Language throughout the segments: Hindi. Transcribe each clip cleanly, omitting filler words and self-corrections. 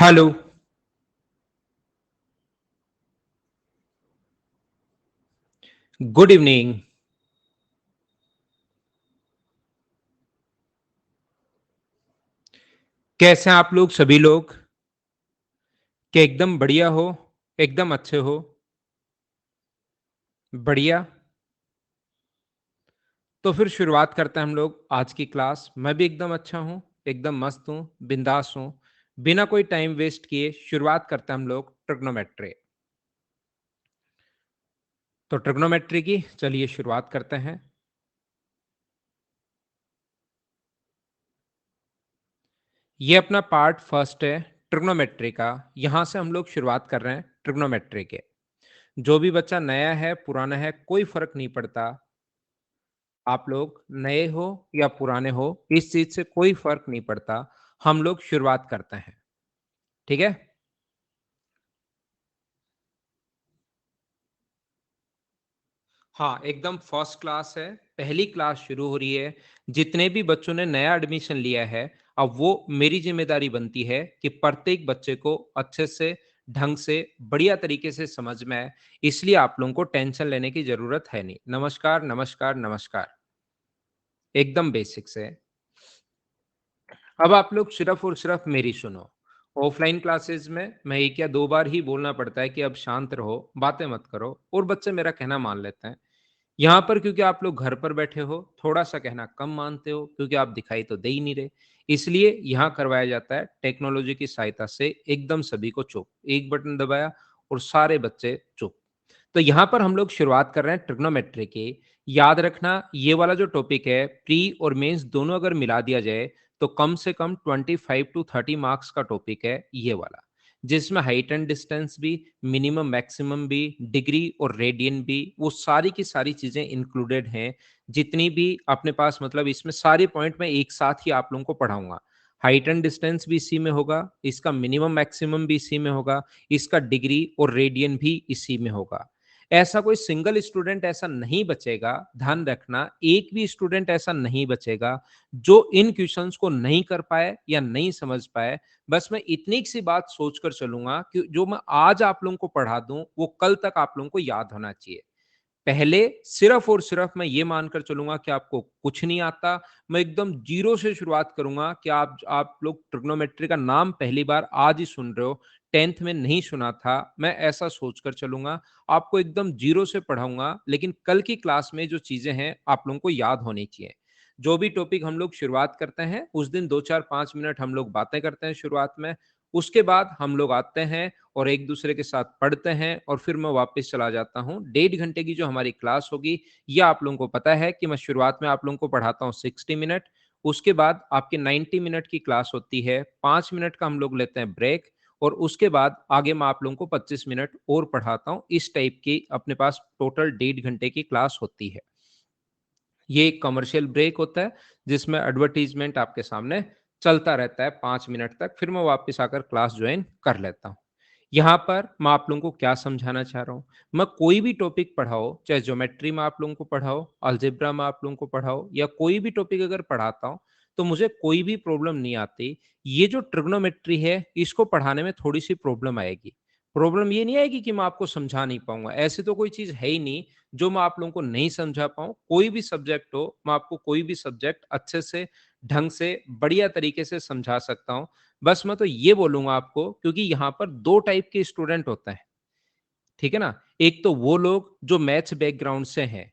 हेलो। Good evening. कैसे हैं आप लोग सभी लोग? क्या एकदम बढ़िया हो? एकदम अच्छे हो? बढ़िया। तो फिर शुरुआत करते हैं हम लोग आज की क्लास। मैं भी एकदम अच्छा हूँ, एकदम मस्त हूँ, बिंदास हूँ। बिना कोई टाइम वेस्ट किए शुरुआत करते हैं हम लोग ट्रिग्नोमेट्री। तो ट्रिग्नोमेट्री की चलिए शुरुआत करते हैं। ये अपना पार्ट फर्स्ट है ट्रिग्नोमेट्री का। यहाँ से हम लोग शुरुआत कर रहे हैं ट्रिग्नोमेट्री के। जो भी बच्चा नया है पुराना है कोई फर्क नहीं पड़ता। आप लोग नए हो या पुराने हो इस चीज से कोई फर्क नहीं पड़ता। हम लोग शुरुआत करते हैं। ठीक है। हाँ, एकदम फर्स्ट क्लास है। पहली क्लास शुरू हो रही है। जितने भी बच्चों ने नया एडमिशन लिया है, अब वो मेरी जिम्मेदारी बनती है कि प्रत्येक बच्चे को अच्छे से ढंग से बढ़िया तरीके से समझ में आए। इसलिए आप लोगों को टेंशन लेने की जरूरत है नहीं। नमस्कार नमस्कार नमस्कार। एकदम बेसिक से। अब आप लोग सिर्फ और सिर्फ मेरी सुनो। ऑफलाइन क्लासेस में मैं एक या दो बार ही बोलना पड़ता है कि अब शांत रहो, बातें मत करो, और बच्चे मेरा कहना मान लेते हैं। यहाँ पर क्योंकि आप लोग घर पर बैठे हो, थोड़ा सा कहना कम मानते हो क्योंकि आप दिखाई तो दे ही नहीं रहे। इसलिए यहाँ करवाया जाता है टेक्नोलॉजी की सहायता से एकदम सभी को चुप। एक बटन दबाया और सारे बच्चे चुप। तो यहाँ पर हम लोग शुरुआत कर रहे हैं ट्रिग्नोमेट्री की। याद रखना ये वाला जो टॉपिक है प्री और मेंस दोनों अगर मिला दिया जाए तो कम से कम 25 to 30 मार्क्स का टॉपिक है ये वाला। जिसमें हाइट एंड डिस्टेंस भी, मिनिमम मैक्सिमम भी, डिग्री और रेडियन भी, वो सारी की सारी चीजें इंक्लूडेड हैं। जितनी भी अपने पास मतलब इसमें सारे पॉइंट मैं एक साथ ही आप लोगों को पढ़ाऊंगा। हाइट एंड डिस्टेंस भी इसी में होगा, इसका मिनिमम मैक्सिमम भी इसी में होगा, इसका डिग्री और रेडियन भी इसी में होगा। ऐसा कोई सिंगल स्टूडेंट ऐसा नहीं बचेगा, ध्यान रखना, एक भी स्टूडेंट ऐसा नहीं बचेगा जो इन क्वेश्चंस को नहीं कर पाए या नहीं समझ पाए। बस मैं इतनी सी बात सोचकर चलूंगा कि जो मैं आज आप लोगों को पढ़ा दूं वो कल तक आप लोगों को याद होना चाहिए। पहले सिर्फ और सिर्फ मैं ये मानकर चलूंगा कि आपको कुछ नहीं आता। मैं एकदम जीरो से शुरुआत करूंगा कि आप लोग ट्रिग्नोमेट्री का नाम पहली बार आज ही सुन रहे हो, टेंथ में नहीं सुना था, मैं ऐसा सोचकर चलूंगा। आपको एकदम जीरो से पढ़ाऊंगा, लेकिन कल की क्लास में जो चीजें हैं आप लोगों को याद होनी चाहिए। जो भी टॉपिक हम लोग शुरुआत करते हैं उस दिन 2 4 5 मिनट हम लोग बातें करते हैं शुरुआत में। उसके बाद हम लोग आते हैं और एक दूसरे के साथ पढ़ते हैं और फिर मैं वापस चला जाता हूँ। 1.5 घंटे की जो हमारी क्लास होगी, ये आप लोगों को पता है कि मैं शुरुआत में आप लोगों को पढ़ाता हूँ 60 मिनट। उसके बाद आपके 90 मिनट की क्लास होती है, 5 मिनट का हम लोग लेते हैं ब्रेक, और उसके बाद आगे मैं आप लोगों को 25 मिनट और पढ़ाता हूँ। इस टाइप की अपने पास टोटल 1.5 घंटे की क्लास होती है। ये एक कमर्शियल ब्रेक होता है जिसमें एडवर्टीजमेंट आपके सामने चलता रहता है 5 मिनट तक, फिर मैं वापस आकर क्लास ज्वाइन कर लेता हूँ। यहाँ पर मैं आप लोगों को क्या समझाना चाह रहा हूँ, मैं कोई भी टॉपिक पढ़ाओ, चाहे ज्योमेट्री में आप लोगों को पढ़ाओ, अलजेब्रा में आप लोगों को पढ़ाओ, या कोई भी टॉपिक अगर पढ़ाता हूँ तो मुझे कोई भी प्रॉब्लम नहीं आती। ये जो ट्रिग्नोमेट्री है इसको पढ़ाने में थोड़ी सी प्रॉब्लम आएगी। प्रॉब्लम ये नहीं आएगी कि मैं आपको समझा नहीं पाऊंगा, ऐसी तो कोई चीज है ही नहीं जो मैं आप लोगों को नहीं समझा पाऊँ। कोई भी सब्जेक्ट हो, मैं आपको कोई भी सब्जेक्ट अच्छे से, ढंग से, बढ़िया तरीके से समझा सकता हूँ। बस मैं तो ये बोलूँगा आपको, क्योंकि यहाँ पर 2 टाइप के स्टूडेंट होते हैं, ठीक है ना? एक तो वो लोग जो मैथ्स बैकग्राउंड से हैं,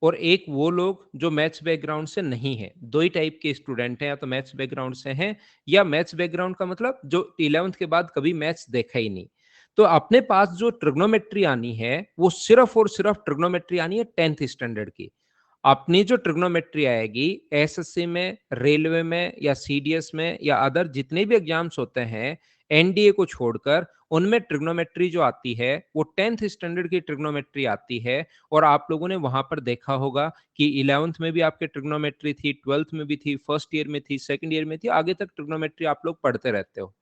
और एक वो लोग जो मैथ्स बैकग्राउंड से नहीं है। 2 ही टाइप के स्टूडेंट हैं, या तो मैथ्स बैकग्राउंड से हैं, या मैथ्स बैकग्राउंड का मतलब जो 11th के बाद कभी मैथ्स देखा ही नहीं। तो अपने पास जो ट्रिग्नोमेट्री आनी है, वो सिर्फ और सिर्फ ट्रिग्नोमेट्री आनी है 10th स्टैंडर्ड की। अपनी जो ट्रिग्नोमेट्री आएगी एसएससी में, रेलवे में, या सीडीएस में, या अदर जितने भी एग्जाम्स होते हैं एनडीए को छोड़कर, उनमें ट्रिग्नोमेट्री जो आती है वो 10th स्टैंडर्ड की ट्रिग्नोमेट्री आती है। और आप लोगों ने वहां पर देखा होगा कि 11th में भी आपके ट्रिग्नोमेट्री थी, 12th में भी थी, फर्स्ट ईयर में थी, सेकंड ईयर में थी, आगे तक ट्रिग्नोमेट्री आप लोग पढ़ते रहते हो।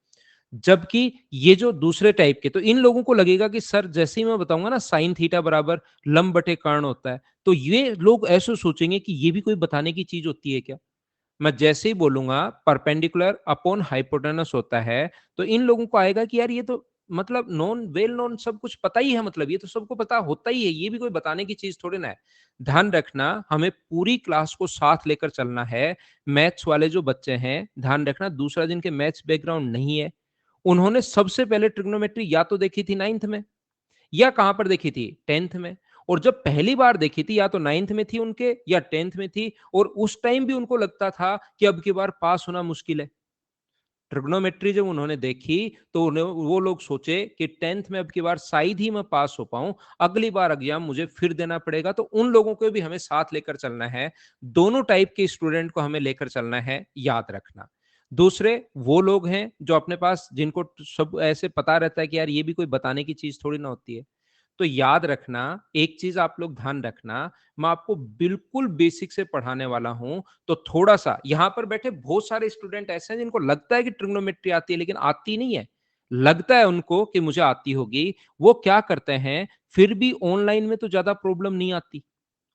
जबकि ये जो दूसरे टाइप के, तो इन लोगों को लगेगा कि सर जैसे ही मैं बताऊंगा ना साइन थीटा बराबर लंब बटे कर्ण होता है, तो ये लोग ऐसे सोचेंगे कि ये भी कोई बताने की चीज होती है क्या। मैं जैसे ही बोलूंगा परपेंडिकुलर अपॉन हाइपोटेनस होता है, तो इन लोगों को आएगा कि यार ये तो मतलब नॉन वेल नॉन सब कुछ पता ही है, मतलब ये तो सबको पता होता ही है, ये भी कोई बताने की चीज थोड़ी ना है। ध्यान रखना, हमें पूरी क्लास को साथ लेकर चलना है। मैथ्स वाले जो बच्चे हैं, ध्यान रखना, दूसरा जिनके मैथ्स बैकग्राउंड नहीं है, उन्होंने सबसे पहले ट्रिग्नोमेट्री या तो देखी थी नाइन्थ में, या कहां पर देखी थी, टेंथ में। और जब पहली बार देखी थी, या तो नाइन्थ में थी उनके या टेंथ में थी, और उस टाइम भी उनको लगता था कि अब की बार पास होना मुश्किल है। ट्रिग्नोमेट्री जब उन्होंने देखी, तो वो लोग सोचे कि टेंथ में अब की बार शायद ही मैं पास हो पाऊं, अगली बार एग्जाम मुझे फिर देना पड़ेगा। तो उन लोगों को भी हमें साथ लेकर चलना है। दोनों टाइप के स्टूडेंट को हमें लेकर चलना है, याद रखना। दूसरे वो लोग हैं जो अपने पास, जिनको सब ऐसे पता रहता है कि यार ये भी कोई बताने की चीज थोड़ी ना होती है। तो याद रखना, एक चीज आप लोग ध्यान रखना, मैं आपको बिल्कुल बेसिक से पढ़ाने वाला हूं। तो थोड़ा सा यहां पर बैठे बहुत सारे स्टूडेंट ऐसे हैं जिनको लगता है कि ट्रिग्नोमेट्री आती है, लेकिन आती नहीं है। लगता है उनको कि मुझे आती होगी। वो क्या करते हैं, फिर भी ऑनलाइन में तो ज्यादा प्रॉब्लम नहीं आती।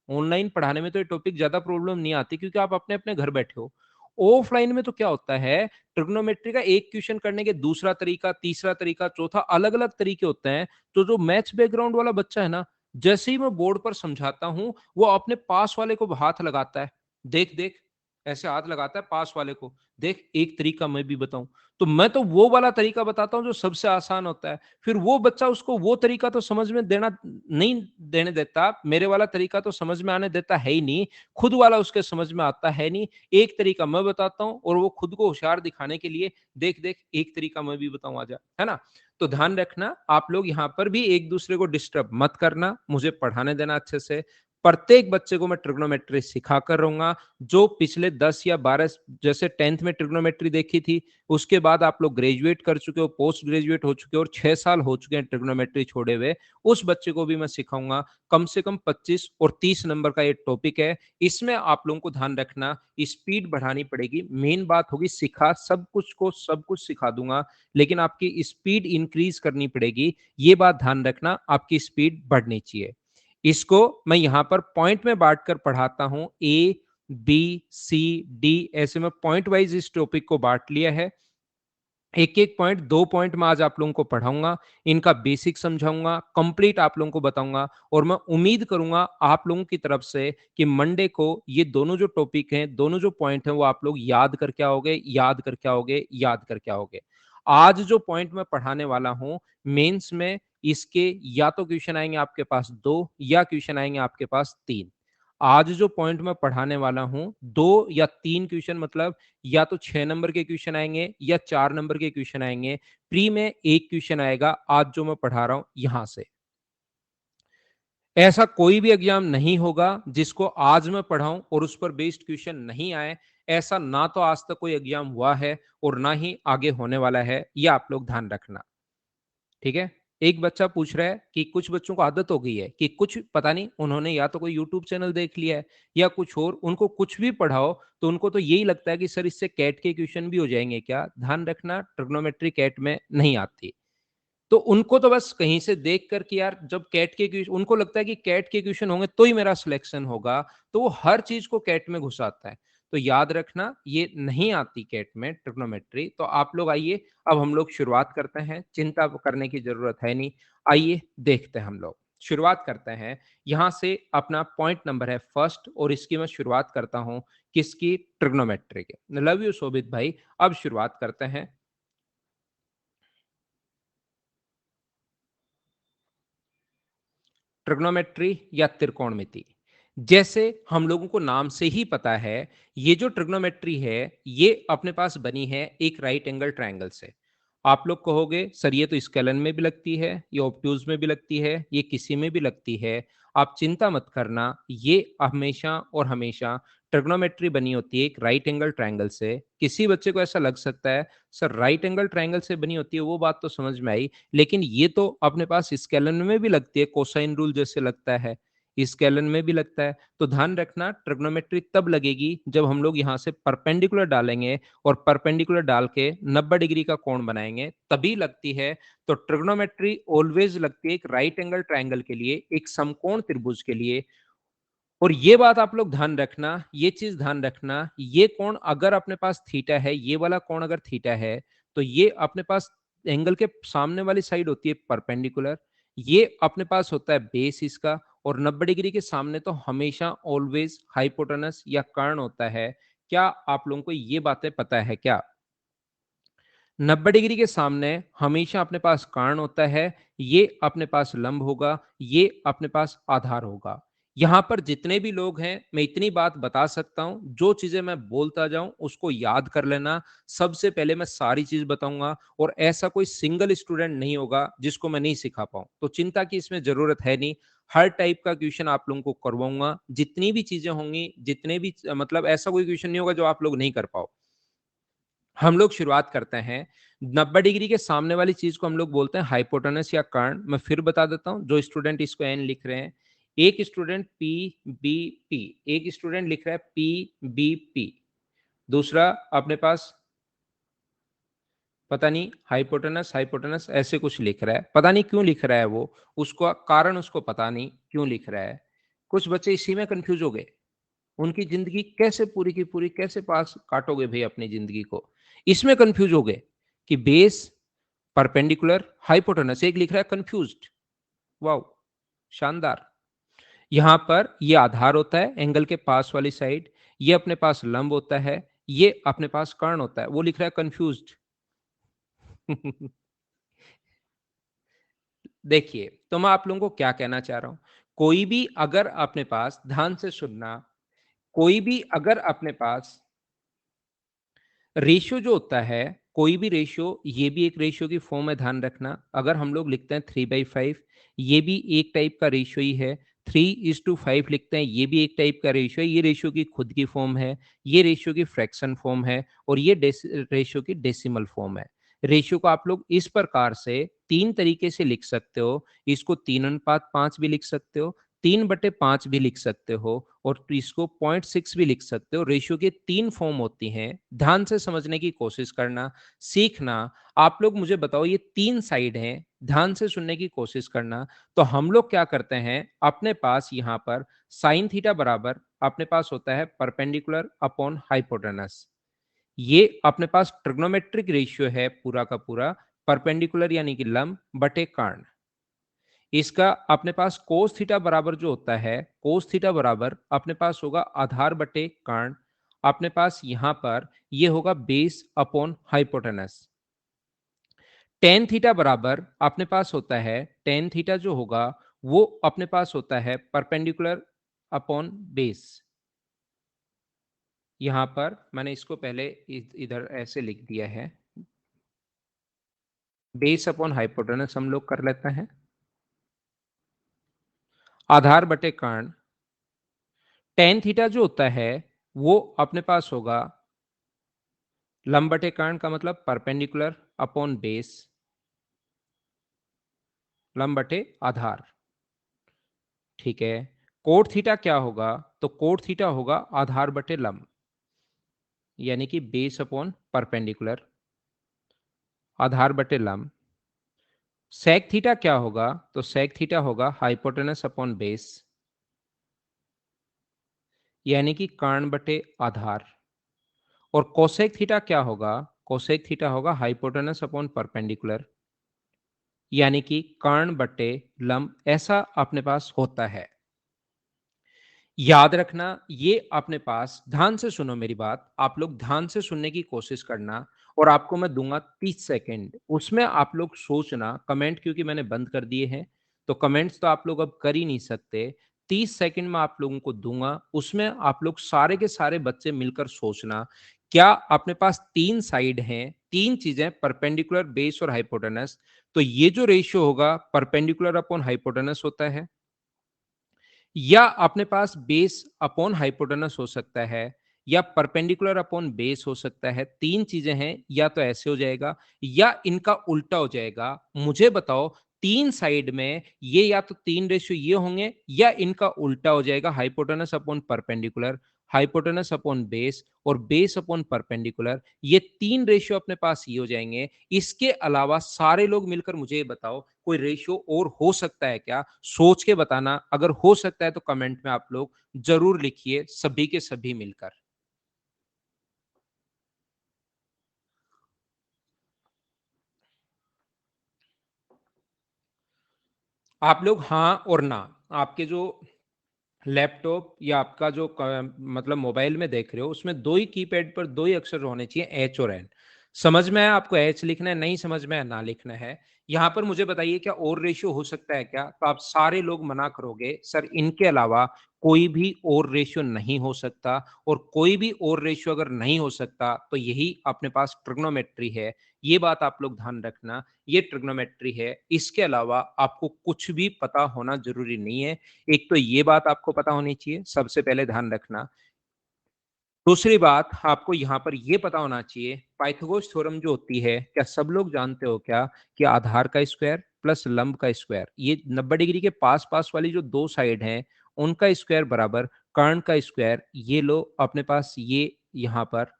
ऑनलाइन पढ़ाने में तो ये टॉपिक ज्यादा प्रॉब्लम नहीं आती, क्योंकि आप अपने अपने घर बैठे हो। ऑफलाइन में तो क्या होता है, ट्रिग्नोमेट्री का एक क्वेश्चन करने के दूसरा तरीका, तीसरा तरीका, चौथा, अलग अलग तरीके होते हैं। तो जो मैथ्स बैकग्राउंड वाला बच्चा है ना, जैसे ही मैं बोर्ड पर समझाता हूं, वो अपने पास वाले को हाथ लगाता है। देख देख, ऐसे हाथ लगाता है पास वाले को। देख, एक तरीका मैं भी बताऊं। तो मैं तो वो वाला तरीका बताता हूं जो सबसे आसान होता है। फिर वो बच्चा उसको वो तरीका तो समझ में देना नहीं देने देता, मेरे वाला तरीका तो समझ में आने देता है ही नहीं, खुद वाला उसके समझ में आता है नहीं। एक तरीका मैं बताता हूं और वो खुद को होशियार दिखाने के लिए, देख देख एक तरीका मैं भी बताऊं, आजा, है ना। तो ध्यान रखना, आप लोग यहां पर भी एक दूसरे को डिस्टर्ब मत करना, मुझे पढ़ाने देना अच्छे से। प्रत्येक बच्चे को मैं ट्रिग्नोमेट्री सिखा कर रहूंगा। जो पिछले 10 या 12, जैसे टेंथ में ट्रिग्नोमेट्री देखी थी, उसके बाद आप लोग ग्रेजुएट कर चुके हो, पोस्ट ग्रेजुएट हो चुके हो, और 6 साल हो चुके हैं ट्रिग्नोमेट्री छोड़े हुए, उस बच्चे को भी मैं सिखाऊंगा। कम से कम 25 और 30 नंबर का ये टॉपिक है। इसमें आप लोगों को ध्यान रखना, स्पीड बढ़ानी पड़ेगी। मेन बात होगी, सिखा सब कुछ को सब कुछ सिखा दूंगा, लेकिन आपकी स्पीड इंक्रीज करनी पड़ेगी। ये बात ध्यान रखना, आपकी स्पीड बढ़नी चाहिए। इसको मैं यहां पर पॉइंट में बांट कर पढ़ाता हूं, ए बी सी डी, ऐसे में पॉइंट वाइज इस टॉपिक को बांट लिया है। एक एक पॉइंट, 2 पॉइंट में आज आप लोगों को पढ़ाऊंगा, इनका बेसिक समझाऊंगा, कंप्लीट आप लोगों को बताऊंगा। और मैं उम्मीद करूंगा आप लोगों की तरफ से कि मंडे को ये दोनों जो टॉपिक हैं, दोनों जो पॉइंट हैं, वो आप लोग याद करके आओगे, याद करके आओगे, याद करके आओगे। आज जो पॉइंट मैं पढ़ाने वाला हूं, मेंस में इसके या तो क्वेश्चन आएंगे आपके पास 2, या क्वेश्चन आएंगे आपके पास 3। आज जो पॉइंट मैं पढ़ाने वाला हूं, 2 या 3 क्वेश्चन, मतलब या तो 6 नंबर के क्वेश्चन आएंगे या 4 नंबर के क्वेश्चन आएंगे। प्री में एक क्वेश्चन आएगा आज जो मैं पढ़ा रहा हूं यहां से। ऐसा कोई भी एग्जाम नहीं होगा जिसको आज मैं पढ़ाऊं और उस पर बेस्ड क्वेश्चन नहीं आए। ऐसा ना तो आज तक कोई एग्जाम हुआ है और ना ही आगे होने वाला है, ये आप लोग ध्यान रखना। ठीक है। एक बच्चा पूछ रहा है कि कुछ बच्चों को आदत हो गई है कि कुछ पता नहीं, उन्होंने या तो कोई यूट्यूब चैनल देख लिया है या कुछ और, उनको कुछ भी पढ़ाओ तो उनको तो यही लगता है कि सर इससे कैट के क्वेश्चन भी हो जाएंगे क्या। ध्यान रखना, ट्रिग्नोमेट्री कैट में नहीं आती। तो उनको तो बस कहीं से देख कर कि यार जब कैट के क्वेश्चन, उनको लगता है कि कैट के क्वेश्चन होंगे तो ही मेरा सिलेक्शन होगा, तो वो हर चीज को कैट में घुसाता है। तो याद रखना, ये नहीं आती कैट में ट्रिग्नोमेट्री। तो आप लोग आइए, अब हम लोग शुरुआत करते हैं, चिंता करने की जरूरत है नहीं। आइए देखते हैं, हम लोग शुरुआत करते हैं। यहां से अपना पॉइंट नंबर है फर्स्ट, और इसकी मैं शुरुआत करता हूं किसकी, ट्रिग्नोमेट्री के। लव यू शोभित भाई। अब शुरुआत करते हैं। ट्रिग्नोमेट्री या त्रिकोणमिति, जैसे हम लोगों को नाम से ही पता है, ये जो ट्रिग्नोमेट्री है, ये अपने पास बनी है एक राइट एंगल ट्रायंगल से। आप लोग कहोगे सर ये तो स्केलन में भी लगती है, ये ऑब्ट्यूज में भी लगती है, ये किसी में भी लगती है। आप चिंता मत करना, ये हमेशा और हमेशा ट्रिग्नोमेट्री बनी होती है एक राइट एंगल ट्रायंगल से। किसी बच्चे को ऐसा लग सकता है सर राइट एंगल ट्रायंगल से बनी होती है, वो बात तो समझ में आई, लेकिन ये तो अपने पास स्केलन में भी लगती है, कोसाइन रूल जैसे लगता है, स्केलन में भी लगता है। तो ध्यान रखना, ट्रिग्नोमेट्री तब लगेगी जब हम लोग यहाँ से परपेंडिकुलर डालेंगे और परपेंडिकुलर डाल के 90 डिग्री का कोण बनाएंगे, तभी लगती है। तो ट्रिग्नोमेट्री ऑलवेज लगती है एक राइट एंगल ट्रायंगल के लिए, एक समकोण त्रिभुज के लिए, और ये बात आप लोग ध्यान रखना, ये चीज ध्यान रखना, ये कोण अगर अपने पास थीटा है, ये वाला कोण अगर थीटा है, तो ये अपने पास एंगल के सामने वाली साइड होती है परपेंडिकुलर, ये अपने पास होता है बेस इसका, और 90 डिग्री के सामने तो हमेशा ऑलवेज हाइपोटेनस या कर्ण होता है। क्या आप लोगों को ये बातें पता है क्या? 90 डिग्री के सामने हमेशा अपने पास कर्ण होता है, ये अपने पास लंब होगा, ये अपने पास आधार होगा। यहां पर जितने भी लोग हैं, मैं इतनी बात बता सकता हूं, जो चीजें मैं बोलता जाऊं उसको याद कर लेना। सबसे पहले मैं सारी चीज बताऊंगा, और ऐसा कोई सिंगल स्टूडेंट नहीं होगा जिसको मैं नहीं सिखा पाऊं, तो चिंता की इसमें जरूरत है नहीं। हर टाइप का क्वेश्चन आप लोगों को करवाऊंगा, जितनी भी चीजें होंगी, जितने भी मतलब ऐसा कोई क्वेश्चन नहीं होगा जो आप लोग नहीं कर पाओ। हम लोग शुरुआत करते हैं। 90 डिग्री के सामने वाली चीज को हम लोग बोलते हैं हाइपोटेनस या कर्ण। मैं फिर बता देता हूं, जो स्टूडेंट इसको एन लिख रहे हैं, एक स्टूडेंट पी बी पी, एक स्टूडेंट लिख रहा है पी बी पी, दूसरा अपने पास पता नहीं हाइपोटेनस हाइपोटेनस ऐसे कुछ लिख रहा है, पता नहीं क्यों लिख रहा है वो, उसको कारण उसको पता नहीं क्यों लिख रहा है। कुछ बच्चे इसी में कंफ्यूज हो गए, उनकी जिंदगी कैसे पूरी की पूरी कैसे पास काटोगे भाई अपनी जिंदगी को, इसमें कंफ्यूज हो गए कि बेस परपेंडिकुलर हाइपोटेनस, एक लिख रहा है कंफ्यूज्ड। वाओ, शानदार। यहां पर ये आधार होता है एंगल के पास वाली साइड, ये अपने पास लंब होता है, ये अपने पास कर्ण होता है, वो लिख रहा है कंफ्यूज्ड। देखिए, तो मैं आप लोगों को क्या कहना चाह रहा हूं, कोई भी अगर अपने पास, ध्यान से सुनना, कोई भी अगर अपने पास रेशियो जो होता है, कोई भी रेशियो, ये भी एक रेशियो की फॉर्म है, ध्यान रखना। अगर हम लोग लिखते हैं 3/5, ये भी एक टाइप का रेशियो ही है। 3:5 लिखते हैं, ये भी एक टाइप का रेशियो है, ये रेशियो की खुद की फॉर्म है, ये रेशियो की फ्रैक्शन फॉर्म है, और ये रेशियो की डेसिमल फॉर्म है। रेशियो को आप लोग इस प्रकार से तीन तरीके से लिख सकते हो, इसको 3:5 भी लिख सकते हो, 3/5 भी लिख सकते हो, और इसको 0.6 भी लिख सकते हो। रेशियो की तीन फॉर्म होती हैं, ध्यान से समझने की कोशिश करना, सीखना। आप लोग मुझे बताओ, ये तीन साइड हैं, ध्यान से सुनने की कोशिश करना। तो हम लोग क्या करते हैं, अपने पास यहाँ पर साइन थीटा बराबर अपने पास होता है परपेंडिकुलर अपॉन हाइपोटेनस। ये अपने पास ट्रिग्नोमेट्रिक रेशियो है पूरा का पूरा, परपेंडिकुलर यानी कि लंब बटे कर्ण। इसका अपने पास कोस थीटा बराबर जो होता है, कोस थीटा बराबर अपने पास होगा आधार बटे कर्ण। अपने पास यहां पर ये होगा base upon hypotenuse. Ten theta बराबर अपने पास होता है, टेन थीटा जो होगा वो अपने पास होता है परपेंडिकुलर अपॉन बेस। यहां पर मैंने इसको पहले इधर ऐसे लिख दिया है, बेस अपॉन हाइपोटेनस हम लोग कर लेते हैं, आधार बटे कर्ण। टेन थीटा जो होता है वो अपने पास होगा लंब बटे कर्ण, का मतलब परपेंडिकुलर अपॉन बेस, लंब बटे आधार। ठीक है, कोट थीटा क्या होगा, तो कोट थीटा होगा आधार बटे लंब, यानी कि बेस अपॉन परपेंडिकुलर, आधार बटे लंब। सेक थीटा क्या होगा, तो सेक थीटा होगा हाइपोटेनस अपॉन बेस, यानी कि कर्ण बटे आधार। और कोसेक थीटा क्या होगा, कोसेक थीटा होगा हाइपोटेनस अपॉन परपेंडिकुलर, यानी कि कर्ण बटे लंब। ऐसा अपने पास होता है। याद रखना, ये अपने पास, ध्यान से सुनो मेरी बात, आप लोग ध्यान से सुनने की कोशिश करना, और आपको मैं दूंगा 30 सेकेंड, उसमें आप लोग सोचना। कमेंट क्योंकि मैंने बंद कर दिए हैं, तो कमेंट्स तो आप लोग अब कर ही नहीं सकते। 30 सेकेंड में आप लोगों को दूंगा, उसमें आप लोग सारे के सारे बच्चे मिलकर सोचना। क्या अपने पास तीन साइड हैं, तीन चीजें परपेंडिकुलर, बेस और हाइपोटेनस, तो ये जो रेशियो होगा परपेंडिकुलर अपॉन हाइपोटेनस होता है, या अपने पास बेस अपॉन हाइपोटेनस हो सकता है, या परपेंडिकुलर अपॉन बेस हो सकता है। तीन चीजें हैं, या तो ऐसे हो जाएगा या इनका उल्टा हो जाएगा। मुझे बताओ, तीन साइड में ये या तो तीन रेशियो ये होंगे, या इनका उल्टा हो जाएगा hypotenuse upon perpendicular. Hypotenuse upon base और बेस अपॉन परपेंडिकुलर, ये 3 रेशियो अपने पास ये हो जाएंगे। इसके अलावा सारे लोग मिलकर मुझे ये बताओ कोई रेशियो और हो सकता है क्या? सोच के बताना, अगर हो सकता है तो कमेंट में आप लोग जरूर लिखिए, सभी के सभी मिलकर। आप लोग हाँ और ना, आपके जो लैपटॉप या आपका जो मतलब मोबाइल में देख रहे हो उसमें दो ही कीपैड पर दो ही अक्षर होने चाहिए, एच और एन। समझ में आया आपको? एच लिखना है, नहीं समझ में आया ना लिखना है। यहाँ पर मुझे बताइए क्या और रेशियो हो सकता है क्या? तो आप सारे लोग मना करोगे सर इनके अलावा कोई भी और रेशियो नहीं हो सकता, और कोई भी और रेशियो अगर नहीं हो सकता तो यही अपने पास ट्रिग्नोमेट्री है। ये बात आप लोग ध्यान रखना, ये ट्रिग्नोमेट्री है, इसके अलावा आपको कुछ भी पता होना जरूरी नहीं है। एक तो ये बात आपको पता होनी चाहिए, सबसे पहले ध्यान रखना। दूसरी बात आपको यहाँ पर ये पता होना चाहिए, पाइथागोरस थ्योरम जो होती है, क्या सब लोग जानते हो क्या कि आधार का स्क्वायर प्लस लंब का स्क्वायर, ये 90 डिग्री के पास पास वाली जो दो साइड हैं उनका स्क्वायर बराबर कर्ण का स्क्वायर। ये लो अपने पास, ये यहाँ पर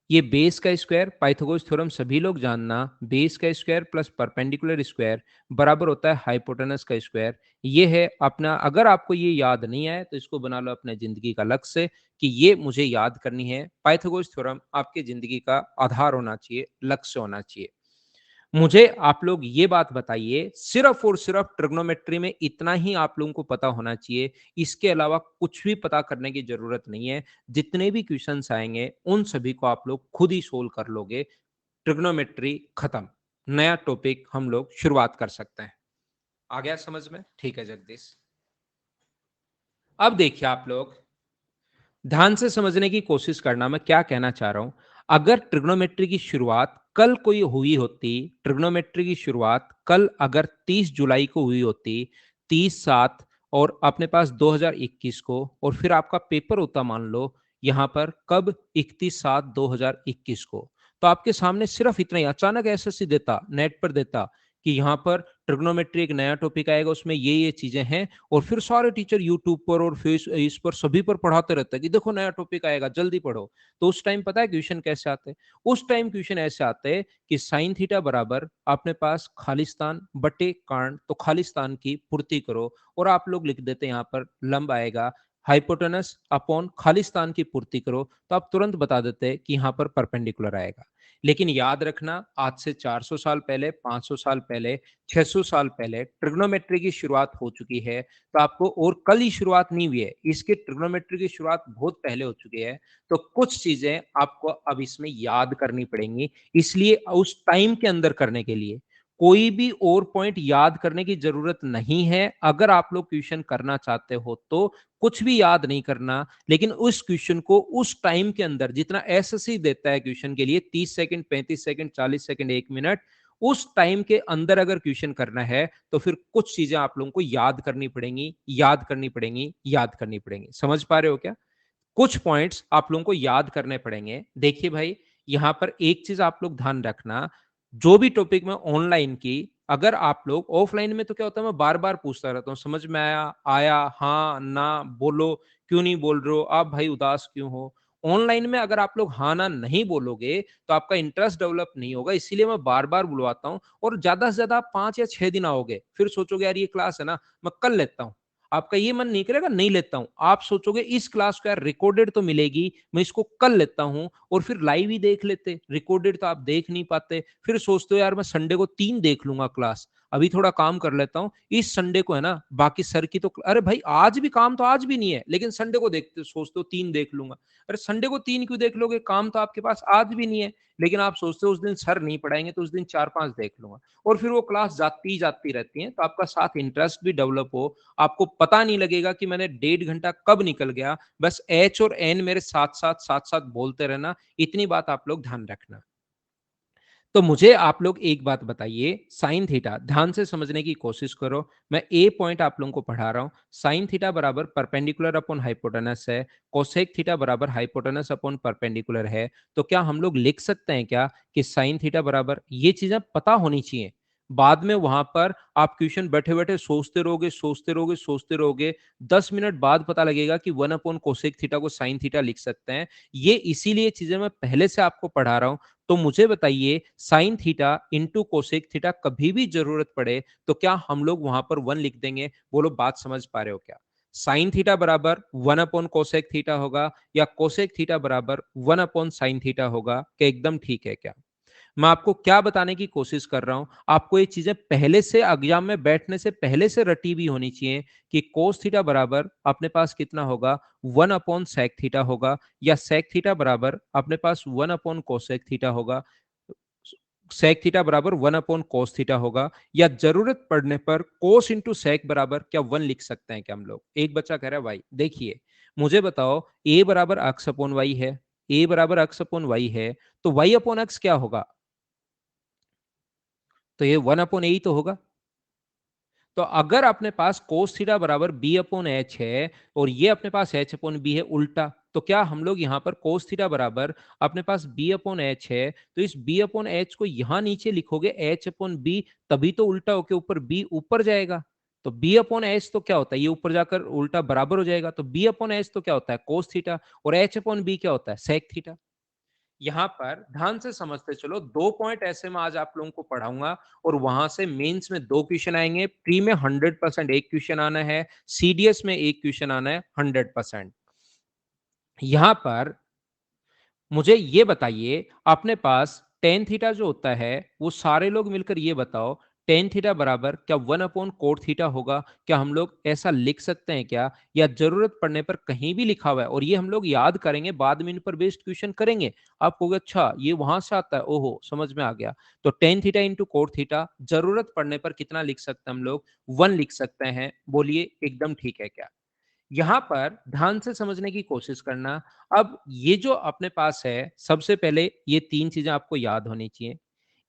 ये बेस का स्क्वायर, पाइथागोरस थ्योरम सभी लोग जानना, बेस का स्क्वायर प्लस परपेंडिकुलर स्क्वायर बराबर होता है हाइपोटेनस का स्क्वायर। ये है अपना, अगर आपको ये याद नहीं आए तो इसको बना लो अपने जिंदगी का लक्ष्य कि ये मुझे याद करनी है। पाइथागोरस थ्योरम आपके जिंदगी का आधार होना चाहिए, लक्ष्य होना चाहिए। मुझे आप लोग ये बात बताइए, सिर्फ और सिर्फ ट्रिग्नोमेट्री में इतना ही आप लोगों को पता होना चाहिए, इसके अलावा कुछ भी पता करने की जरूरत नहीं है। जितने भी क्वेश्चंस आएंगे उन सभी को आप लोग खुद ही सोल्व कर लोगे। ट्रिग्नोमेट्री खत्म, नया टॉपिक हम लोग शुरुआत कर सकते हैं। आ गया समझ में? ठीक है जगदीश। अब देखिए आप लोग ध्यान से समझने की कोशिश करना, मैं क्या कहना चाह रहा हूं। अगर ट्रिग्नोमेट्री की शुरुआत कल कोई हुई होती, ट्रिग्नोमेट्री की शुरुआत कल अगर 30 जुलाई को हुई होती, 30/7, और अपने पास 2021 को, और फिर आपका पेपर होता मान लो यहां पर कब, 31/7/2021 को, तो आपके सामने सिर्फ इतना ही अचानक ऐसे देता, नेट पर देता कि यहां पर ट्रिग्नोमेट्री एक नया टॉपिक आएगा, उसमें ये चीजें हैं, और फिर सारे टीचर यूट्यूब पर और फेस इस पर सभी पर पढ़ाते रहते हैं कि देखो नया टॉपिक आएगा जल्दी पढ़ो। तो उस टाइम पता है क्वेश्चन कैसे आते हैं? उस टाइम क्वेश्चन ऐसे आते हैं कि साइन थीटा बराबर अपने पास खालिस्तान बटे कर्ण, तो खालिस्तान की पूर्ति करो, और आप लोग लिख देते हैं यहाँ पर लंब आएगा हाइपोटेनस अपॉन खालिस्तान की पूर्ति करो, तो आप तुरंत बता देते हैं कि यहाँ पर परपेंडिकुलर आएगा। लेकिन याद रखना, आज से 400 साल पहले, 500 साल पहले, 600 साल पहले ट्रिग्नोमेट्री की शुरुआत हो चुकी है। तो आपको और कल ही शुरुआत नहीं हुई है, इसकी ट्रिग्नोमेट्री की शुरुआत बहुत पहले हो चुकी है। तो कुछ चीजें आपको अब इसमें याद करनी पड़ेंगी, इसलिए उस टाइम के अंदर करने के लिए कोई भी और पॉइंट याद करने की जरूरत नहीं है। अगर आप लोग क्वेश्चन करना चाहते हो तो कुछ भी याद नहीं करना, लेकिन उस क्वेश्चन को उस टाइम के अंदर, जितना एसएससी देता है क्वेश्चन के लिए 30 सेकंड, 35 सेकंड, 40 सेकंड, 1 मिनट, उस टाइम के अंदर अगर क्वेश्चन करना है तो फिर कुछ चीजें आप लोगों को याद करनी पड़ेंगी, याद करनी पड़ेंगी, याद करनी पड़ेंगी। समझ पा रहे हो क्या? कुछ पॉइंट्स आप लोगों को याद करने पड़ेंगे। देखिए भाई, यहां पर एक चीज आप लोग ध्यान रखना, जो भी टॉपिक में ऑनलाइन की, अगर आप लोग ऑफलाइन में तो क्या होता है, मैं बार बार पूछता रहता हूँ समझ में आया, आया, हाँ ना, बोलो, क्यों नहीं बोल रहे हो आप भाई, उदास क्यों हो? ऑनलाइन में अगर आप लोग हाँ ना नहीं बोलोगे तो आपका इंटरेस्ट डेवलप नहीं होगा, इसीलिए मैं बार बार बुलवाता हूँ। और ज्यादा से ज्यादा 5 या 6 दिन आओगे, फिर सोचोगे यार ये क्लास है ना, मैं कल लेता हूँ। आपका ये मन नहीं करेगा नहीं लेता हूं, आप सोचोगे इस क्लास को यार रिकॉर्डेड तो मिलेगी, मैं इसको कल लेता हूं, और फिर लाइव ही देख लेते, रिकॉर्डेड तो आप देख नहीं पाते, फिर सोचते हो यार मैं संडे को 3 देख लूंगा क्लास, अभी थोड़ा काम कर लेता हूं, इस संडे को है ना बाकी सर की तो, अरे भाई आज भी काम तो आज भी नहीं है, लेकिन संडे को देखते सोचते हो 3 देख लूंगा। अरे संडे को 3 क्यों देख लोगे, काम तो आपके पास आज भी नहीं है, लेकिन आप सोचते हो उस दिन सर नहीं पढ़ाएंगे तो उस दिन 4-5 देख लूंगा, और फिर वो क्लास जाती रहती है, तो आपका साथ इंटरेस्ट भी डेवलप हो, आपको पता नहीं लगेगा कि मैंने 1.5 घंटा कब निकल गया, बस एच और एन मेरे साथ साथ बोलते रहना। इतनी बात आप लोग ध्यान रखना। तो मुझे आप लोग एक बात बताइए, साइन थीटा ध्यान से समझने की कोशिश करो, मैं ए पॉइंट आप लोगों को पढ़ा रहा हूं। साइन थीटा बराबर परपेंडिकुलर अपॉन हाइपोटेनस है, कोसेक थीटा बराबर हाइपोटेनस अपॉन परपेंडिकुलर है। तो क्या हम लोग लिख सकते हैं क्या कि साइन थीटा बराबर, ये चीजें पता होनी चाहिए, बाद में वहां पर आप क्वेश्चन बैठे बैठे सोचते रहोगे, सोचते रहोगे, सोचते रहोगे, 10 मिनट बाद पता लगेगा कि 1/कोसेक थीटा को साइन थीटा लिख सकते हैं। ये इसीलिए चीजें मैं पहले से आपको पढ़ा रहा हूं। तो मुझे बताइए, sign theta into cosec theta कभी भी जरूरत पड़े तो क्या हम लोग वहां पर 1 लिख देंगे? बोलो, बात समझ पा रहे हो क्या? साइन थीटा बराबर 1/कोसेक थीटा होगा या कोसेक थीटा बराबर 1/साइन थीटा होगा? क्या एकदम ठीक है क्या? मैं आपको क्या बताने की कोशिश कर रहा हूं, आपको ये चीजें पहले से एग्जाम में बैठने से पहले से रटी हुई होनी चाहिए कि कोस थीटा बराबर अपने पास कितना होगा, 1/सेक थीटा होगा, या सेक थीटा बराबर अपने पास 1/कोसेक थीटा होगा, सेक थीटा बराबर 1/कोस थीटा होगा, या जरूरत पड़ने पर कोस इंटू सेक बराबर क्या 1 लिख सकते हैं क्या हम लोग? एक बच्चा कह रहा है वाई। देखिए, मुझे बताओ, ए बराबर एक्स अपॉन वाई है, ए बराबर एक्स अपॉन वाई है, तो वाई अपॉन एक्स क्या होगा? तो ये 1/a ही तो होगा। तो अगर अपने पास cos थीटा बराबर b अपॉन एच है और ये अपने पास h अपॉन b है उल्टा, तो क्या हम लोग यहाँ पर cos थीटा बराबर अपने पास b अपॉन एच है, तो इस b अपॉन एच को यहाँ नीचे लिखोगे h अपॉन b, तभी तो उल्टा होके ऊपर b ऊपर जाएगा। तो b अपॉन एच तो क्या होता है, ये ऊपर जाकर उल्टा बराबर हो जाएगा। तो b अपॉन एच तो क्या होता है, cos थीटा, और h अपॉन b क्या होता है, sec थीटा। यहाँ पर ध्यान से समझते चलो, 2 पॉइंट ऐसे मैं आज आप लोगों को पढ़ाऊंगा और वहां से मेंस में 2 क्वेश्चन आएंगे, प्री में 100% एक क्वेश्चन आना है, सीडीएस में एक क्वेश्चन आना है 100%। यहाँ पर मुझे ये बताइए, अपने पास टेन थीटा जो होता है, वो सारे लोग मिलकर ये बताओ, टेन थीटा बराबर क्या 1/कोट थीटा होगा? क्या हम लोग ऐसा लिख सकते हैं क्या, या जरूरत पड़ने पर कहीं भी लिखा हुआ है और ये हम लोग याद करेंगे, बाद में इन पर बेस्ड क्वेश्चन करेंगे, आप कहोगे अच्छा ये वहां से आता है, ओहो समझ में आ गया। तो ten theta into cot theta जरूरत पड़ने पर कितना लिख सकते हैं हम लोग, 1 लिख सकते हैं। बोलिए एकदम ठीक है क्या? यहां पर ध्यान से समझने की कोशिश करना। अब ये जो अपने पास है, सबसे पहले ये 3 चीजें आपको याद होनी चाहिए।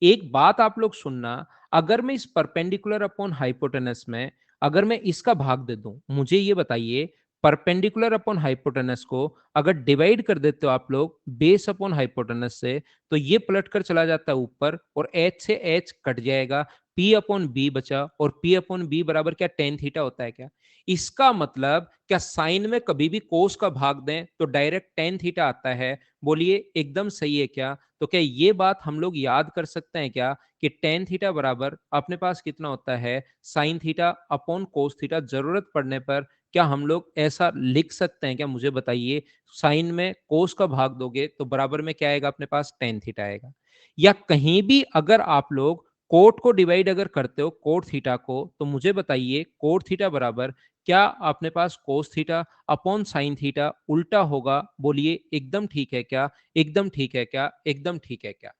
एक बात आप लोग सुनना, अगर मैं इस परपेंडिकुलर अपॉन हाइपोटेनस में अगर मैं इसका भाग दे दूं, मुझे ये बताइए, परपेंडिकुलर अपॉन हाइपोटेनस को अगर डिवाइड कर देते हो आप लोग बेस अपॉन हाइपोटेनस से, तो ये पलट कर चला जाता है ऊपर और एच से एच कट जाएगा, पी अपॉन बी बचा, और पी अपॉन बी बराबर क्या टेन थीटा होता है क्या? इसका मतलब क्या साइन में कभी भी कोस का भाग दें तो डायरेक्ट टेन थीटा आता है? बोलिए एकदम सही है क्या? तो क्या ये बात हम लोग याद कर सकते हैं क्या कि टेन थीटा बराबर अपने पास कितना होता है, sine theta upon cos theta? जरूरत पड़ने पर क्या हम लोग ऐसा लिख सकते हैं क्या, मुझे बताइए? साइन में कोस का भाग दोगे तो बराबर में क्या आएगा, अपने पास टेन थीटा आएगा। या कहीं भी अगर आप लोग कोट को डिवाइड अगर करते हो कोट थीटा को, तो मुझे बताइए कोट थीटा बराबर क्या अपने पास cos theta upon sine theta उल्टा होगा? बोलिए एकदम ठीक है क्या? एकदम ठीक है क्या? एकदम ठीक है क्या?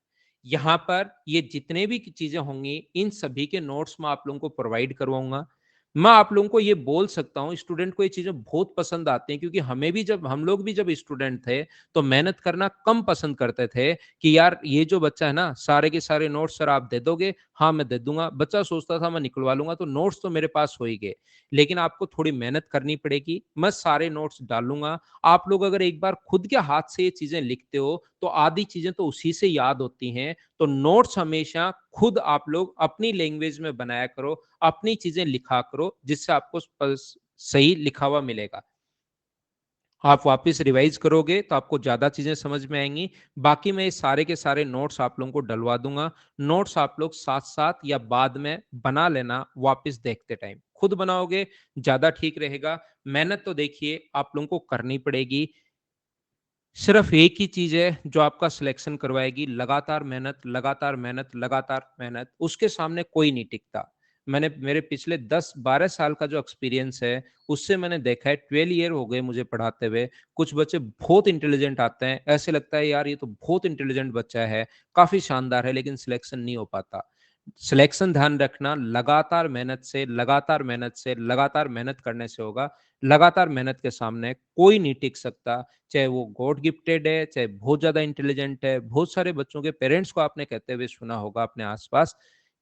यहाँ पर ये जितने भी चीजें होंगी, इन सभी के नोट्स मैं आप लोगों को प्रोवाइड करवाऊंगा। मैं आप लोगों को ये बोल सकता हूँ, स्टूडेंट को ये चीजें बहुत पसंद आती हैं, क्योंकि हमें भी जब हम लोग भी जब स्टूडेंट थे तो मेहनत करना कम पसंद करते थे कि यार ये जो बच्चा है ना, सारे के सारे नोट्स सर आप दे दोगे, हाँ मैं दे दूंगा। बच्चा सोचता था मैं निकलवा लूंगा, तो नोट्स तो मेरे पास हो ही गए, लेकिन आपको थोड़ी मेहनत करनी पड़ेगी। मैं सारे नोट्स डालूंगा। आप लोग अगर एक बार खुद के हाथ से ये चीजें लिखते हो तो आधी चीजें तो उसी से याद होती हैं। तो नोट्स हमेशा खुद आप लोग अपनी लैंग्वेज में बनाया करो, अपनी चीजें लिखा करो, जिससे आपको सही लिखा हुआ मिलेगा। आप वापस रिवाइज करोगे तो आपको ज्यादा चीजें समझ में आएंगी। बाकी मैं ये सारे के सारे नोट्स आप लोगों को डलवा दूंगा। नोट्स आप लोग साथ साथ या बाद में बना लेना, वापस देखते टाइम खुद बनाओगे ज्यादा ठीक रहेगा। मेहनत तो देखिए आप लोगों को करनी पड़ेगी। सिर्फ एक ही चीज है जो आपका सिलेक्शन करवाएगी, लगातार मेहनत, लगातार मेहनत, लगातार मेहनत। उसके सामने कोई नहीं टिकता। मैंने मेरे पिछले 10-12 साल का जो एक्सपीरियंस है, उससे मैंने देखा है, 12 ईयर हो गए मुझे पढ़ाते हुए। कुछ बच्चे बहुत इंटेलिजेंट आते हैं, ऐसे लगता है यार ये तो बहुत इंटेलिजेंट बच्चा है, काफी शानदार है, लेकिन सिलेक्शन नहीं हो पाता। सिलेक्शन ध्यान रखना, लगातार मेहनत से, लगातार मेहनत से, लगातार मेहनत करने से होगा। लगातार मेहनत के सामने कोई नहीं टिक सकता, चाहे वो गॉड गिफ्टेड है, चाहे बहुत ज्यादा इंटेलिजेंट है। बहुत सारे बच्चों के पेरेंट्स को आपने कहते हुए सुना होगा अपने आसपास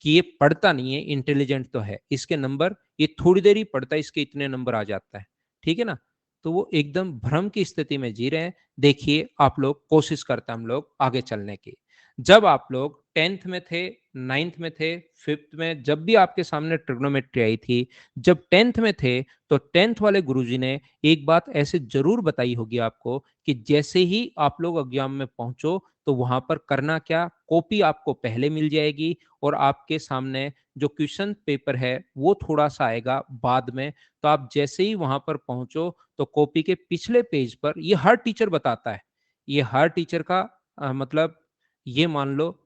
कि ये पढ़ता नहीं है, इंटेलिजेंट तो है, इसके नंबर, ये थोड़ी देर ही पढ़ता है, इसके इतने नंबर आ जाता है। ठीक है ना? तो वो एकदम भ्रम की स्थिति में जी रहे हैं। देखिए आप लोग, कोशिश करते हैं हम लोग आगे चलने की। जब आप लोग 10th में थे, 9th में थे, 5th में, जब भी आपके सामने ट्रिग्नोमेट्री आई थी, जब 10th में थे, तो 10th वाले गुरुजी ने एक बात ऐसे ज़रूर बताई होगी आपको कि जैसे ही आप लोग एग्ज़ाम में पहुँचो, तो वहाँ पर करना क्या, कॉपी आपको पहले मिल जाएगी और आपके सामने जो क्वेश्चन पेपर है, वो थोड़ा-सा आएगा बाद में। तो आप जैसे ही वहाँ पर पहुँचो, तो कॉपी के पिछले पेज पर ये हर टीचर बताता है। ये हर टीचर का मतलब ये मान लो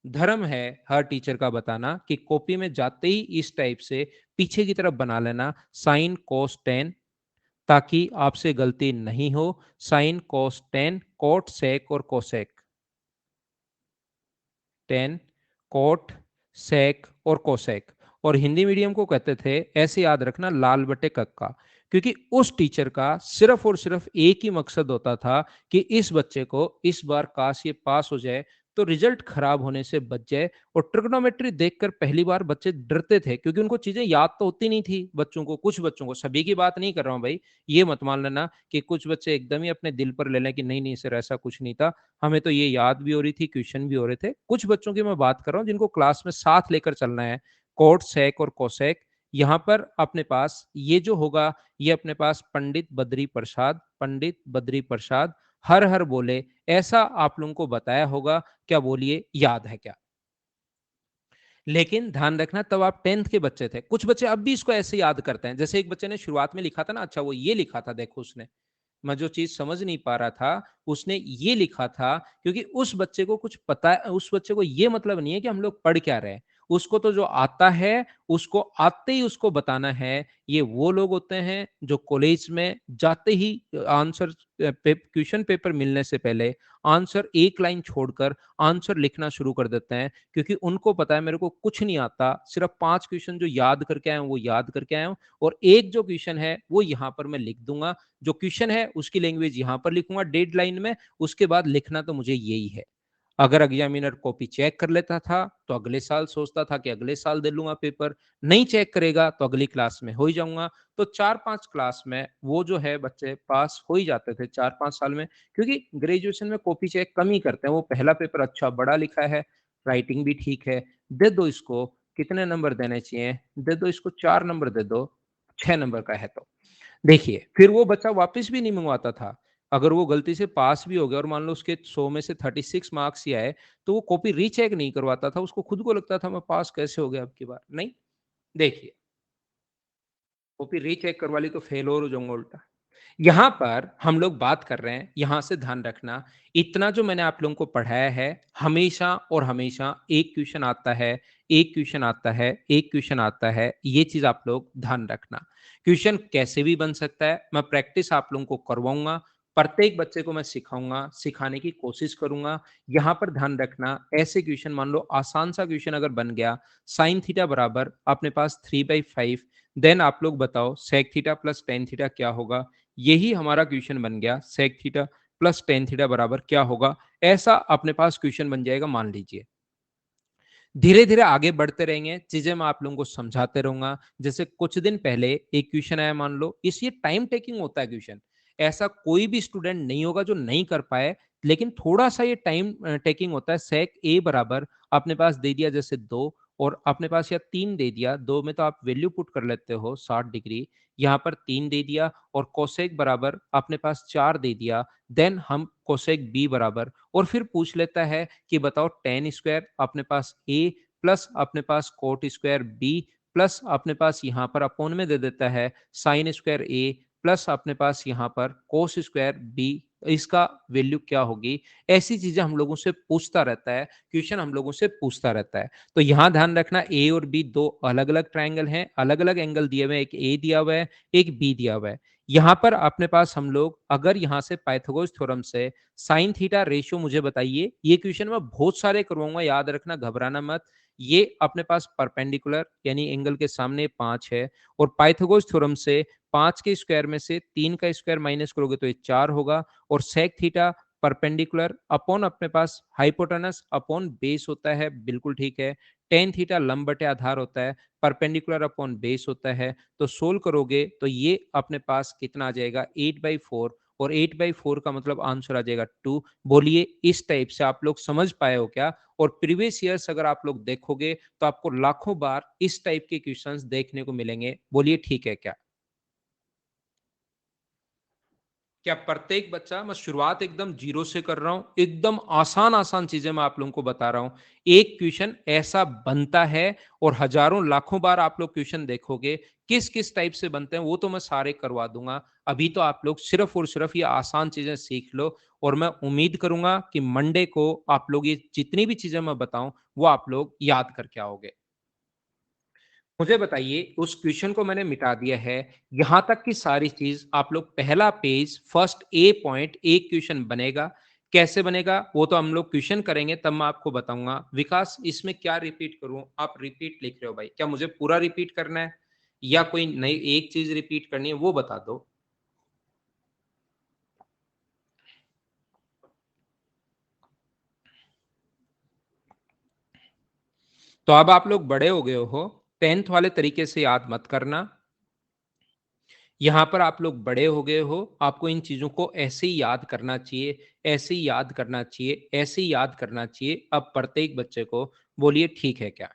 धर्म है हर टीचर का बताना कि कॉपी में जाते ही इस टाइप से पीछे की तरफ बना लेना साइन कोस टेन, ताकि आपसे गलती नहीं हो। Sine cos tan, cot sec और कोसेक, टेन, कोट, सेक और कोसेक। और हिंदी मीडियम को कहते थे, ऐसे याद रखना, लाल बटे कक्का। क्योंकि उस टीचर का सिर्फ और सिर्फ एक ही मकसद होता था कि इस बच्चे को इस बार काश ये पास हो जाए, तो रिजल्ट खराब होने से बच जाए। और ट्रिग्नोमेट्री देखकर पहली बार बच्चे डरते थे, क्योंकि उनको चीजें याद तो होती नहीं थी बच्चों को, कुछ बच्चों को, सभी की बात नहीं कर रहा हूं भाई। ये मत मान लेना कि कुछ बच्चे एकदम ही अपने दिल पर ले लें कि नहीं नहीं सर ऐसा कुछ नहीं था, हमें तो ये याद भी हो रही थी, क्वेश्चन भी हो रहे थे। कुछ बच्चों की मैं बात कर रहा हूँ जिनको क्लास में साथ लेकर चलना है, कोट, सेक और कोसेक। यहाँ पर अपने पास ये जो होगा, ये अपने पास पंडित बद्री प्रसाद, पंडित बद्री प्रसाद, हर हर बोले, ऐसा आप लोगों को बताया होगा। क्या बोलिए, याद है क्या? लेकिन ध्यान रखना, तब आप 10th के बच्चे थे। कुछ बच्चे अब भी इसको ऐसे याद करते हैं। जैसे एक बच्चे ने शुरुआत में लिखा था ना, अच्छा वो ये लिखा था, देखो उसने, मैं जो चीज़ समझ नहीं पा रहा था, उसने ये लिखा था, क्योंकि उस बच्चे को कुछ पता है, उस बच्चे को ये मतलब नहीं है कि हम लोग पढ़ क्या रहे हैं। उसको तो जो आता है, उसको आते ही उसको बताना है। ये वो लोग होते हैं जो कॉलेज में जाते ही आंसर क्वेश्चन पेपर मिलने से पहले आंसर एक लाइन छोड़कर आंसर लिखना शुरू कर देते हैं, क्योंकि उनको पता है मेरे को कुछ नहीं आता, सिर्फ 5 क्वेश्चन जो याद करके आया हूँ, वो याद करके आया हूँ और एक जो क्वेश्चन है, वो यहाँ पर मैं लिख दूँगा। जो क्वेश्चन है उसकी लैंग्वेज यहाँ पर लिखूंगा डेडलाइन में, उसके बाद लिखना तो मुझे यही है। अगर एग्जामिनर कॉपी चेक कर लेता था, तो अगले साल सोचता था कि अगले साल दे लूंगा पेपर, नहीं चेक करेगा तो अगली क्लास में हो ही जाऊंगा। तो 4-5 क्लास में वो जो है बच्चे पास हो ही जाते थे 4-5 साल में, क्योंकि ग्रेजुएशन में कॉपी चेक कम ही करते हैं। वो पहला पेपर अच्छा बड़ा लिखा है, राइटिंग भी ठीक है, दे दो इसको, कितने नंबर देने चाहिए, दे दो इसको 4 नंबर दे दो, 6 नंबर का है तो देखिए, फिर वो बच्चा वापस भी नहीं मंगवाता था। अगर वो गलती से पास भी हो गया और मान लो उसके 100 में से 36 मार्क्स ही आए, तो वो कॉपी रीचेक नहीं करवाता था। उसको खुद को लगता था मैं पास कैसे हो गया अब की बार? नहीं, देखिए, कॉपी रीचेक करवा ली तो फेल और हो जाऊँगा उल्टा। यहाँ पर हम लोग बात कर रहे हैं, यहाँ से ध्यान रखना, इतना जो मैंने आप लोगों को पढ़ाया है, हमेशा और हमेशा एक क्वेश्चन आता है, एक क्वेश्चन आता है, एक क्वेश्चन आता है, ये चीज़ आप लोग ध्यान रखना। क्वेश्चन कैसे भी बन सकता है, मैं प्रैक्टिस आप लोगों को करवाऊँगा, प्रत्येक बच्चे को मैं सिखाऊँगा, सिखाने की कोशिश करूँगा। यहाँ पर ध्यान रखना, ऐसे क्वेश्चन मान लो आसान सा क्वेश्चन अगर बन गया, साइन थीटा बराबर अपने पास 3/5, देन आप लोग बताओ sec theta plus tan theta क्या होगा? यही हमारा क्वेश्चन बन गया, sec theta plus tan theta बराबर क्या होगा? ऐसा अपने पास क्वेश्चन बन जाएगा, मान लीजिए। धीरे धीरे आगे बढ़ते रहेंगे, चीजें मैं आप लोगों को समझाते रहूंगा। जैसे कुछ दिन पहले एक क्वेश्चन आया, मान लो, इस ये टाइम टेकिंग होता है क्वेश्चन, ऐसा कोई भी स्टूडेंट नहीं होगा जो नहीं कर पाए, लेकिन थोड़ा सा ये टाइम टेकिंग होता है। सेक ए बराबर अपने पास दे दिया जैसे 2, और अपने पास या 3 दे दिया, 2 में तो आप वैल्यू पुट कर लेते हो 60 डिग्री, यहाँ पर 3 दे दिया, और कोसेक बराबर अपने पास 4 दे दिया। देन हम कोसेक बी बराबर, और फिर पूछ लेता है कि बताओ टेन स्क्वायर अपने पास ए प्लस अपने पास कोट स्क्वायर बी प्लस अपने पास यहाँ पर अपोन में दे देता है साइन स्क्वायर ए प्लस अपने पास यहाँ पर कोस स्क्वायर बी, इसका वैल्यू क्या होगी? ऐसी चीजें हम लोगों से पूछता रहता है, क्वेश्चन हम लोगों से पूछता रहता है। तो यहाँ ध्यान रखना, ए और बी दो अलग अलग ट्राइंगल हैं, अलग अलग एंगल दिए हुए हैं, एक ए दिया हुआ है, एक बी दिया हुआ है। यहाँ पर अपने पास हम लोग अगर यहाँ से पाइथागोरस थ्योरम से साइन थीटा रेशियो मुझे बताइए, ये क्वेश्चन मैं बहुत सारे करवाऊंगा, याद रखना, घबराना मत। ये अपने पास परपेंडिकुलर यानी एंगल के सामने 5 है, और पाइथागोरस थ्योरम से 5 के स्क्वायर में से 3 का स्क्वायर माइनस करोगे तो ये 4 होगा, और सेक थीटा परपेंडिकुलर अपॉन अपने पास हाइपोटेनस अपॉन बेस होता है, बिल्कुल ठीक है। टेन थीटा लंब बटे आधार होता है, परपेंडिकुलर अपॉन बेस होता है। तो सोल्व करोगे तो ये अपने पास कितना आ जाएगा, 8/4, और 8/4 का मतलब आंसर आ जाएगा 2। बोलिए इस टाइप से आप लोग समझ पाए हो क्या? और प्रीवियस ईयर्स अगर आप लोग देखोगे तो आपको लाखों बार इस टाइप के क्वेश्चंस देखने को मिलेंगे। बोलिए ठीक है क्या? क्या प्रत्येक बच्चा, मैं शुरुआत एकदम जीरो से कर रहा हूं, एकदम आसान आसान चीजें मैं आप लोगों को बता रहा हूं। एक क्वेश्चन ऐसा बनता है और हजारों लाखों बार आप लोग क्वेश्चन देखोगे, किस किस टाइप से बनते हैं वो तो मैं सारे करवा दूंगा। अभी तो आप लोग सिर्फ और सिर्फ ये आसान चीजें सीख लो, और मैं उम्मीद करूंगा कि मंडे को आप लोग ये जितनी भी चीजें मैं बताऊं वो आप लोग याद करके आओगे। मुझे बताइए, उस क्वेश्चन को मैंने मिटा दिया है, यहाँ तक की सारी चीज़ आप लोग पहला पेज फर्स्ट ए पॉइंट एक क्वेश्चन बनेगा। कैसे बनेगा वो तो हम लोग क्वेश्चन करेंगे तब मैं आपको बताऊंगा। विकास इसमें क्या रिपीट करूं? आप रिपीट लिख रहे हो भाई, क्या मुझे पूरा रिपीट करना है या कोई नई एक चीज रिपीट करनी है वो बता दो। तो अब आप लोग बड़े हो गए हो, 10th वाले तरीके से याद मत करना। यहाँ पर आप लोग बड़े हो गए हो, आपको इन चीज़ों को ऐसे ही याद करना चाहिए, ऐसे ही याद करना चाहिए, ऐसे ही याद करना चाहिए। अब प्रत्येक बच्चे को बोलिए ठीक है क्या?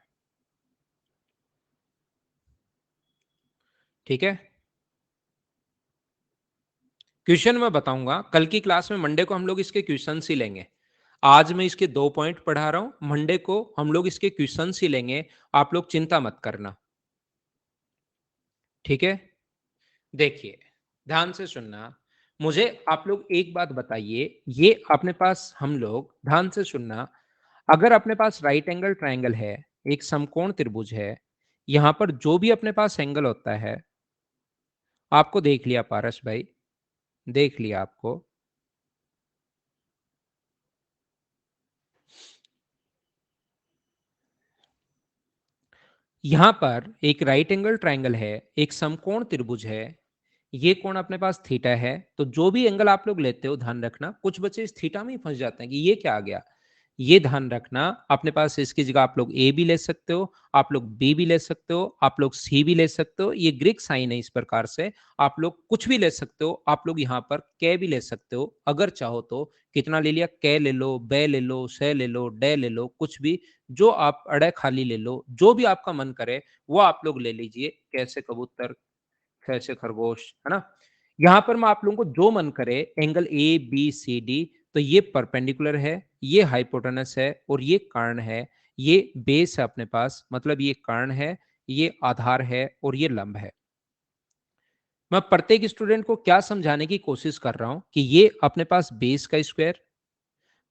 ठीक है? क्वेश्चन मैं बताऊंगा, कल की क्लास में मंडे को हम लोग इसके क्वेश्चंस ही लेंगे। आज मैं इसके 2 पॉइंट पढ़ा रहा हूं, मंडे को हम लोग इसके क्वेश्चंस ही लेंगे। आप लोग चिंता मत करना। ठीक है? देखिए, ध्यान से सुनना। मुझे आप लोग एक बात बताइए, ये अपने पास हम लोग ध्यान से सुनना, अगर अपने पास राइट एंगल ट्रायंगल है, एक समकोण त्रिभुज है, यहाँ पर जो भी अपने पास एंगल होता है, आपको देख लिया पारस भाई, देख लिया आपको। यहाँ पर एक राइट एंगल ट्रायंगल है, एक समकोण त्रिभुज है, ये कोण अपने पास थीटा है। तो जो भी एंगल आप लोग लेते हो ध्यान रखना, कुछ बच्चे इस थीटा में ही फंस जाते हैं कि ये क्या आ गया। ये ध्यान रखना, अपने पास इसकी जगह आप लोग ए भी ले सकते हो, आप लोग बी भी ले सकते हो, आप लोग सी भी ले सकते हो। ये ग्रीक साइन है, इस प्रकार से आप लोग कुछ भी ले सकते हो। आप लोग यहाँ पर कै भी ले सकते हो अगर चाहो तो। कितना ले लिया? कै ले लो, बे ले लो, से ले लो, डे ले लो, कुछ भी जो आप अड़े खाली ले लो, जो भी आपका मन करे वो आप लोग ले लीजिए। कैसे कबूतर, कैसे खरगोश, है ना? यहाँ पर मैं आप लोगों को जो मन करे angle A B C D, तो ये परपेंडिकुलर है, ये हाइपोटेनस है और ये कर्ण है। ये बेस है अपने पास, मतलब ये कर्ण है, ये आधार है और ये लंब है। मैं प्रत्येक स्टूडेंट को क्या समझाने की कोशिश कर रहा हूं कि ये अपने पास बेस का स्क्वायर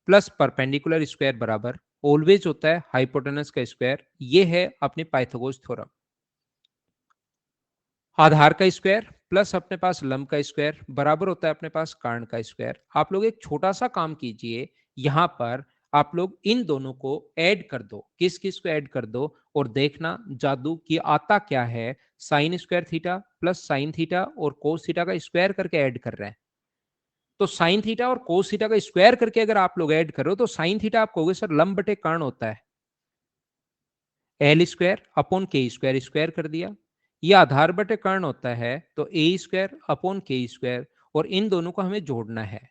प्लस परपेंडिकुलर स्क्वायर बराबर ऑलवेज होता है हाइपोटेनस का स्क्वायर। ये है अपनी पाइथागोरस थ्योरम। आधार का स्क्वायर प्लस अपने पास लंब का स्क्वायर बराबर होता है अपने पास कर्ण का स्क्वायर। आप लोग एक छोटा सा काम कीजिए, यहां पर आप लोग इन दोनों को ऐड कर दो। किस किस को ऐड कर दो और देखना जादू कि आता क्या है। Sign square theta plus sign theta और कोस थीटा का स्क्वायर करके ऐड कर रहे हैं। तो साइन थीटा और कोस थीटा का स्क्वायर करके अगर आप लोग ऐड करो तो साइन थीटा आप कहोगे सर लंब बटे कर्ण होता है, एल स्क्वायर अपॉन के स्क्वायर, स्क्वायर कर दिया। ये आधार बटे कर्ण होता है तो ए स्क्वायर अपॉन के स्क्वायर, और इन दोनों को हमें जोड़ना है।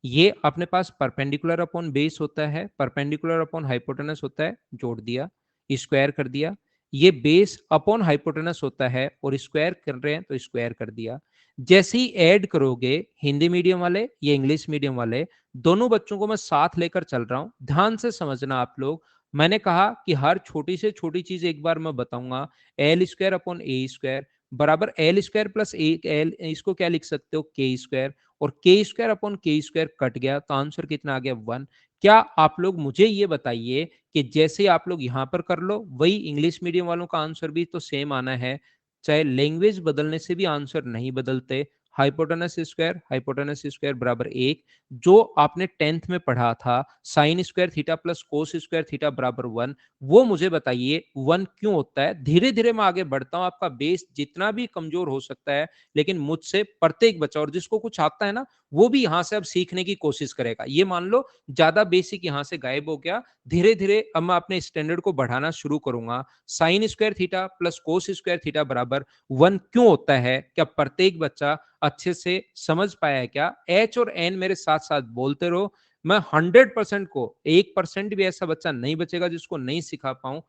ये अपने पास परपेंडिकुलर अपॉन बेस होता है, परपेंडिकुलर अपॉन हाइपोटेनस होता है, जोड़ दिया, स्क्वायर कर दिया। ये बेस अपॉन हाइपोटेनस होता है और स्क्वायर कर रहे हैं तो स्क्वायर कर दिया। जैसे ही ऐड करोगे, हिंदी मीडियम वाले या इंग्लिश मीडियम वाले, दोनों बच्चों को मैं साथ लेकर चल रहा हूं, ध्यान से समझना आप लोग। मैंने कहा कि हर छोटी से छोटी चीज एक बार मैं बताऊंगा। एल स्क्वायर अपॉन ए स्क्वायर बराबर L square plus A L, इसको क्या लिख सकते हो? के स्क्वायर। और के स्क्वायर अपॉन के स्क्वायर कट गया तो आंसर कितना आ गया? 1। क्या आप लोग मुझे ये बताइए कि जैसे आप लोग यहां पर कर लो, वही इंग्लिश मीडियम वालों का आंसर भी तो सेम आना है। चाहे लैंग्वेज बदलने से भी आंसर नहीं बदलते। हाइपोटेनस स्क्वायर बराबर 1, जो आपने 10th में पढ़ा था, sign square theta plus cos square theta बराबर 1। वो मुझे बताइए 1 क्यों होता है? धीरे धीरे मैं आगे बढ़ता हूं, आपका बेस जितना भी कमजोर हो सकता है, लेकिन मुझसे प्रत्येक बच्चा, और जिसको कुछ आता है ना, वो भी यहां से अब सीखने की कोशिश करेगा। ये मान लो ज्यादा बेसिक यहां से गायब हो गया, धीरे धीरे अब मैं अपने स्टैंडर्ड को बढ़ाना शुरू करूंगा। Sign square theta plus cos square theta बराबर 1 क्यों होता है? क्या प्रत्येक बच्चा अच्छे से समझ पाया है क्या? एच और एन मेरे साथ-साथ बोलते रहो। मैं 100% को 1% भी ऐसा बच्चा नहीं बचेगा जिसको नहीं सिखा पाऊँ।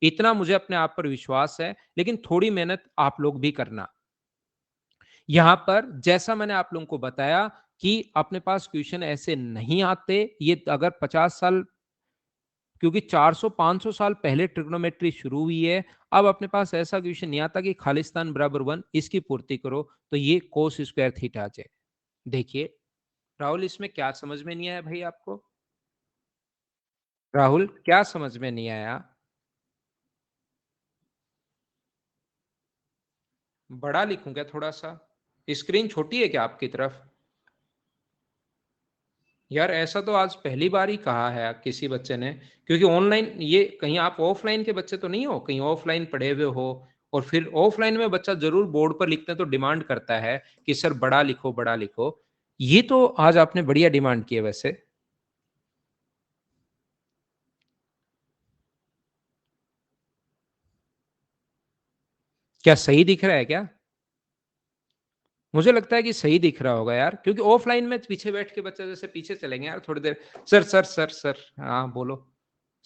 इतना मुझे अपने आप पर विश्वास है, लेकिन थोड़ी मेहनत आप लोग भी करना। यहाँ पर जैसा मैंने आप लोगों को बताया कि अपने पास क्वेश्चन ऐसे नहीं आते, ये अगर 50 साल, क्योंकि 400-500 साल पहले ट्रिग्नोमेट्री शुरू हुई है, अब अपने पास ऐसा क्वेश्चन नहीं आता कि खालिस्तान बराबर 1 इसकी पूर्ति करो, तो ये कोस स्क्वायर थीटा आ जाए। देखिए, राहुल इसमें क्या समझ में नहीं आया भाई आपको? राहुल क्या समझ में नहीं आया? बड़ा लिखूं क्या थोड़ा-सा? स्क्रीन छोटी है क्या आपकी तरफ? यार ऐसा तो आज पहली बार ही कहा है किसी बच्चे ने, क्योंकि ऑनलाइन ये कहीं आप ऑफलाइन के बच्चे तो नहीं हो, कहीं ऑफलाइन पढ़े हुए हो और फिर ऑफलाइन में बच्चा जरूर बोर्ड पर लिखते हैं तो डिमांड करता है कि सर बड़ा लिखो, बड़ा लिखो। ये तो आज आपने बढ़िया डिमांड की है वैसे। क्या सही दिख रहा है क्या? मुझे लगता है कि सही दिख रहा होगा यार, क्योंकि ऑफलाइन में पीछे बैठ के बच्चा जैसे पीछे चलेंगे यार थोड़ी देर, सर सर सर सर हाँ बोलो,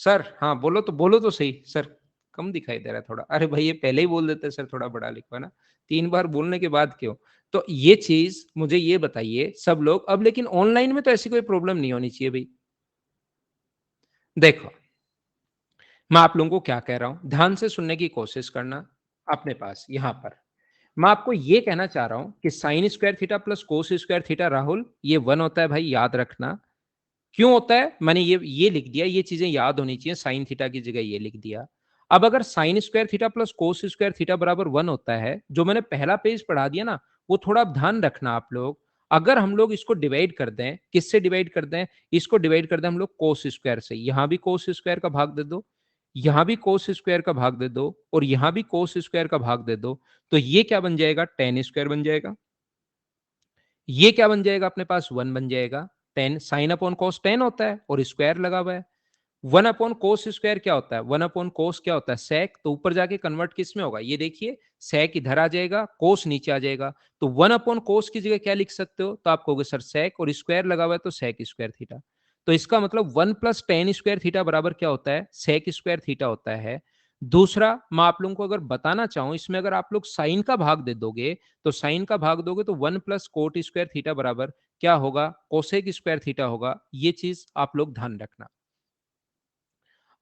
सर हाँ बोलो तो सही सर, कम दिखाई दे रहा है थोड़ा। अरे भाई ये पहले ही बोल देते सर थोड़ा बड़ा लिखो, है ना? 3 बार बोलने के बाद क्यों? तो ये चीज मुझे ये बताइए सब लोग अब, लेकिन ऑनलाइन में तो ऐसी कोई प्रॉब्लम नहीं होनी चाहिए भाई। देखो, मैं आप लोगों को क्या कह रहा हूं, ध्यान से सुनने की कोशिश करना। अपने पास यहाँ पर मैं आपको ये कहना चाह रहा हूं कि sign square theta plus cos square theta, Rahul ये 1 होता है भाई, याद रखना। क्यों होता है? मैंने ये लिख दिया, ये चीजें याद होनी चाहिए, साइन थीटा की जगह ये लिख दिया। अब अगर sign square theta plus cos square theta बराबर 1 होता है, जो मैंने पहला पेज पढ़ा दिया ना, वो थोड़ा आप ध्यान रखना आप लोग। अगर हम लोग इसको डिवाइड कर दें, किससे डिवाइड कर दें? इसको डिवाइड कर दें हम लोग कोस स्क्वायर से, यहां भी कोस स्क्वायर का भाग दे दो, यहां भी कोस स्क्वायर का भाग दे दो, और यहां भी कोस स्क्वायर का भाग दे दो, तो ये क्या बन जाएगा? टेन स्क्वायर बन जाएगा। ये क्या बन जाएगा? अपने पास 1 बन जाएगा। 10 साइन अपॉन कॉस 10 होता है और स्क्वायर लगा हुआ है। 1 अपॉन कोस स्क्वायर क्या होता है? 1 अपॉन कोस क्या होता है? सेक। तो ऊपर जाके कन्वर्ट किस में होगा? ये देखिए, सेक इधर आ जाएगा, कोस नीचे आ जाएगा। तो 1 अपॉन कोस की जगह क्या लिख सकते हो? तो आप कहोगे सर सेक, और स्क्वायर लगा हुआ है तो सेक स्क्वायर थीटा। तो इसका मतलब 1 प्लस टेन स्क्वायर थीटा बराबर क्या होता है? सेक स्क्वायर थीटा होता है। दूसरा, मैं आप लोगों को अगर बताना चाहूं, इसमें अगर आप लोग साइन का भाग दे दोगे, तो साइन का भाग दोगे तो 1 प्लस कोट स्क्वायर थीटा बराबर क्या होगा? कोसेक स्क्वायर थीटा होगा। ये चीज आप लोग ध्यान रखना।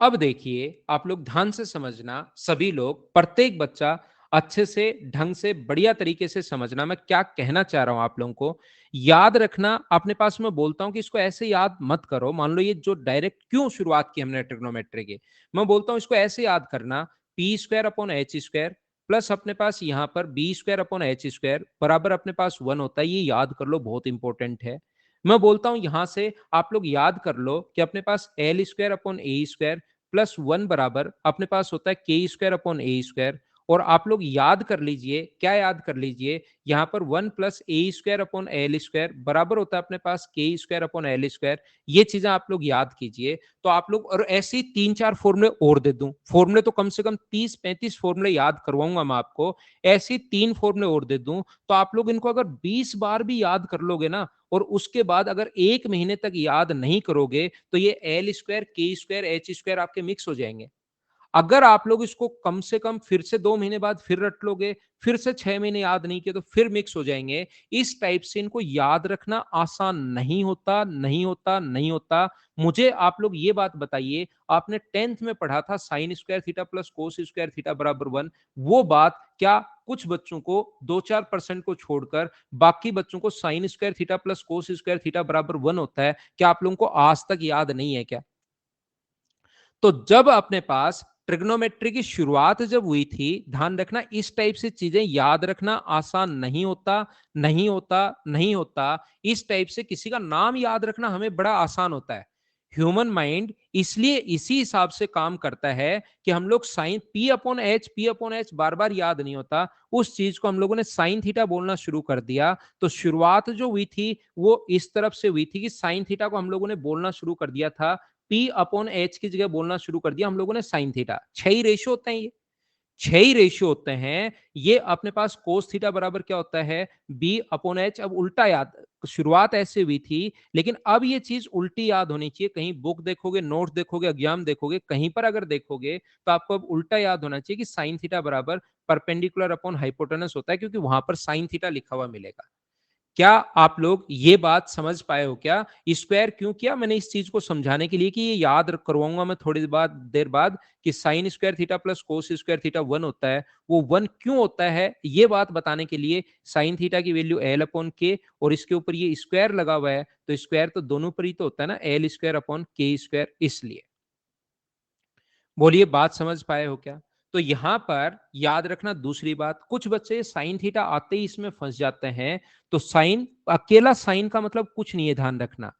अब देखिए, आप लोग ध्यान से समझना, सभी लोग, प्रत्येक बच्चा अच्छे से, ढंग से, बढ़िया तरीके से समझना मैं क्या कहना चाह रहा हूं आप लोगों को। याद रखना अपने पास, मैं बोलता हूं कि इसको ऐसे याद मत करो। मान लो ये जो डायरेक्ट क्यों शुरुआत की हमने ट्रिग्नोमेट्री की, मैं बोलता हूं इसको ऐसे याद करना, P square upon H square plus अपने पास यहां पर B square upon H square बराबर अपने पास 1 होता है। ये याद कर लो, बहुत इंपॉर्टेंट है। मैं बोलता हूं यहां से आप लोग याद कर लो कि अपने पास एल स्क्वायर अपॉन ए स्क्वायर प्लस 1 बराबर अपने पास होता है के स्क्वायर अपॉन ए स्क्वायर। और आप लोग याद कर लीजिए, क्या याद कर लीजिए, यहाँ पर 1 प्लस ए स्क्वायर अपॉन एल स्क्वायर बराबर होता है अपने पास के स्क्वायर अपॉन एल स्क्वायर। ये चीजें आप लोग याद कीजिए। तो आप लोग, और ऐसे ही 3-4 फॉर्मूले और दे दूं, फॉर्मूले तो कम से कम 30-35 फॉर्मूले याद करवाऊंगा मैं आपको। ऐसे ही 3 फॉर्मूले और दे दूं, तो आप लोग इनको अगर 20 बार भी याद कर लोगे ना, और उसके बाद अगर 1 महीने तक याद नहीं करोगे, तो ये एल स्क्वायर, के स्क्वायर, एच स्क्वायर आपके मिक्स हो जाएंगे। अगर आप लोग इसको कम से कम फिर से 2 महीने बाद फिर रट लोगे, फिर से 6 महीने याद नहीं किए तो फिर मिक्स हो जाएंगे। इस टाइप से इनको याद रखना आसान नहीं होता, नहीं होता, नहीं होता। मुझे आप लोग ये बात बताइए, आपने 10th में पढ़ा था sign square theta plus cos square theta बराबर 1, वो बात क्या कुछ बच्चों को, 2-4% को छोड़कर बाकी बच्चों को sign square theta plus cos square theta बराबर 1 होता है, क्या आप लोगों को आज तक याद नहीं है क्या? तो जब अपने पास ट्रिग्नोमेट्री की शुरुआत जब हुई थी, ध्यान रखना इस टाइप से चीजें याद रखना आसान नहीं होता, नहीं होता, नहीं होता। इस टाइप से किसी का नाम याद रखना हमें बड़ा आसान होता है। ह्यूमन माइंड इसलिए इसी हिसाब से काम करता है कि हम लोग साइन पी अपॉन एच बार बार याद नहीं होता, उस चीज को हम लोगों ने साइन थीटा बोलना शुरू कर दिया। तो शुरुआत जो हुई थी वो इस तरफ से हुई थी कि साइन थीटा को हम लोगों ने बोलना शुरू कर दिया था, पी अपॉन एच की जगह बोलना शुरू कर दिया हम लोगों ने साइन थीटा। 6 ही रेशियो होते हैं ये, छह ही रेशियो होते हैं। ये अपने पास कोस थीटा बराबर क्या होता है, बी अपॉन एच। अब उल्टा याद, शुरुआत ऐसे हुई थी, लेकिन अब ये चीज उल्टी याद होनी चाहिए। कहीं बुक देखोगे, नोट देखोगे, एग्जाम देखोगे, कहीं पर अगर देखोगे तो आपको अब उल्टा याद होना चाहिए कि साइन थीटा बराबर परपेंडिकुलर अपॉन हाइपोटेनस होता है, क्योंकि वहां पर साइन थीटा लिखा हुआ मिलेगा। क्या आप लोग ये बात समझ पाए हो क्या? स्क्वायर क्यों किया मैंने इस चीज को समझाने के लिए कि ये याद करवाऊंगा मैं थोड़ी देर बाद कि sign square theta plus cos square theta 1 होता है। वो 1 क्यों होता है ये बात बताने के लिए साइन थीटा की वैल्यू एल अपॉन के, और इसके ऊपर ये स्क्वायर लगा हुआ है, तो स्क्वायर तो दोनों पर ही तो होता है ना, एल स्क्वायर अपॉन के स्क्वायर। इसलिए बोलिए बात समझ पाए हो क्या? तो यहां पर याद रखना दूसरी बात, कुछ बच्चे साइन थीटा आते ही इसमें फंस जाते हैं। तो साइन, अकेला साइन का मतलब कुछ नहीं है, ध्यान रखना।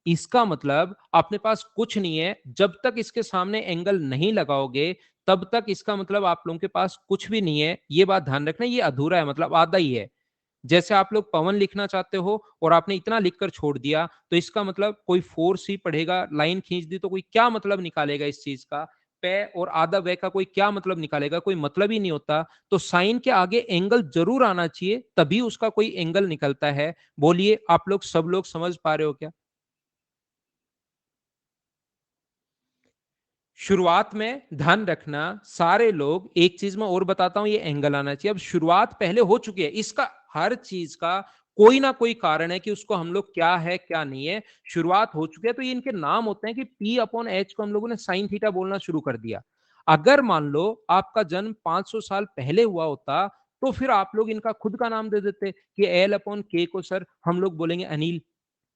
इसका मतलब अपने पास कुछ नहीं है, जब तक इसके सामने एंगल नहीं लगाओगे तब तक इसका मतलब आप लोगों के पास कुछ भी नहीं है। ये बात ध्यान रखना, ये अधूरा है, मतलब आधा ही है। जैसे आप लोग पवन लिखना चाहते हो और आपने इतना लिखकर छोड़ दिया, तो इसका मतलब कोई फोर्स ही पढ़ेगा, लाइन खींच दी तो कोई क्या मतलब निकालेगा इस चीज का? पे और आधा वे का कोई क्या मतलब निकालेगा? कोई मतलब ही नहीं होता। तो साइन के आगे एंगल जरूर आना चाहिए, तभी उसका कोई एंगल निकलता है। बोलिए आप लोग सब लोग समझ पा रहे हो क्या? शुरुआत में ध्यान रखना, सारे लोग, एक चीज मैं और बताता हूं, ये एंगल आना चाहिए। अब शुरुआत पहले हो चुकी है, इसका हर चीज का कोई ना कोई कारण है कि उसको हम लोग क्या है क्या नहीं है, शुरुआत हो चुकी है। तो ये इनके नाम होते हैं कि पी अपॉन एच को हम लोगों ने साइन थीटा बोलना शुरू कर दिया। अगर मान लो आपका जन्म 500 साल पहले हुआ होता, तो फिर आप लोग इनका खुद का नाम दे देते कि एल अपॉन के को सर हम लोग बोलेंगे अनिल,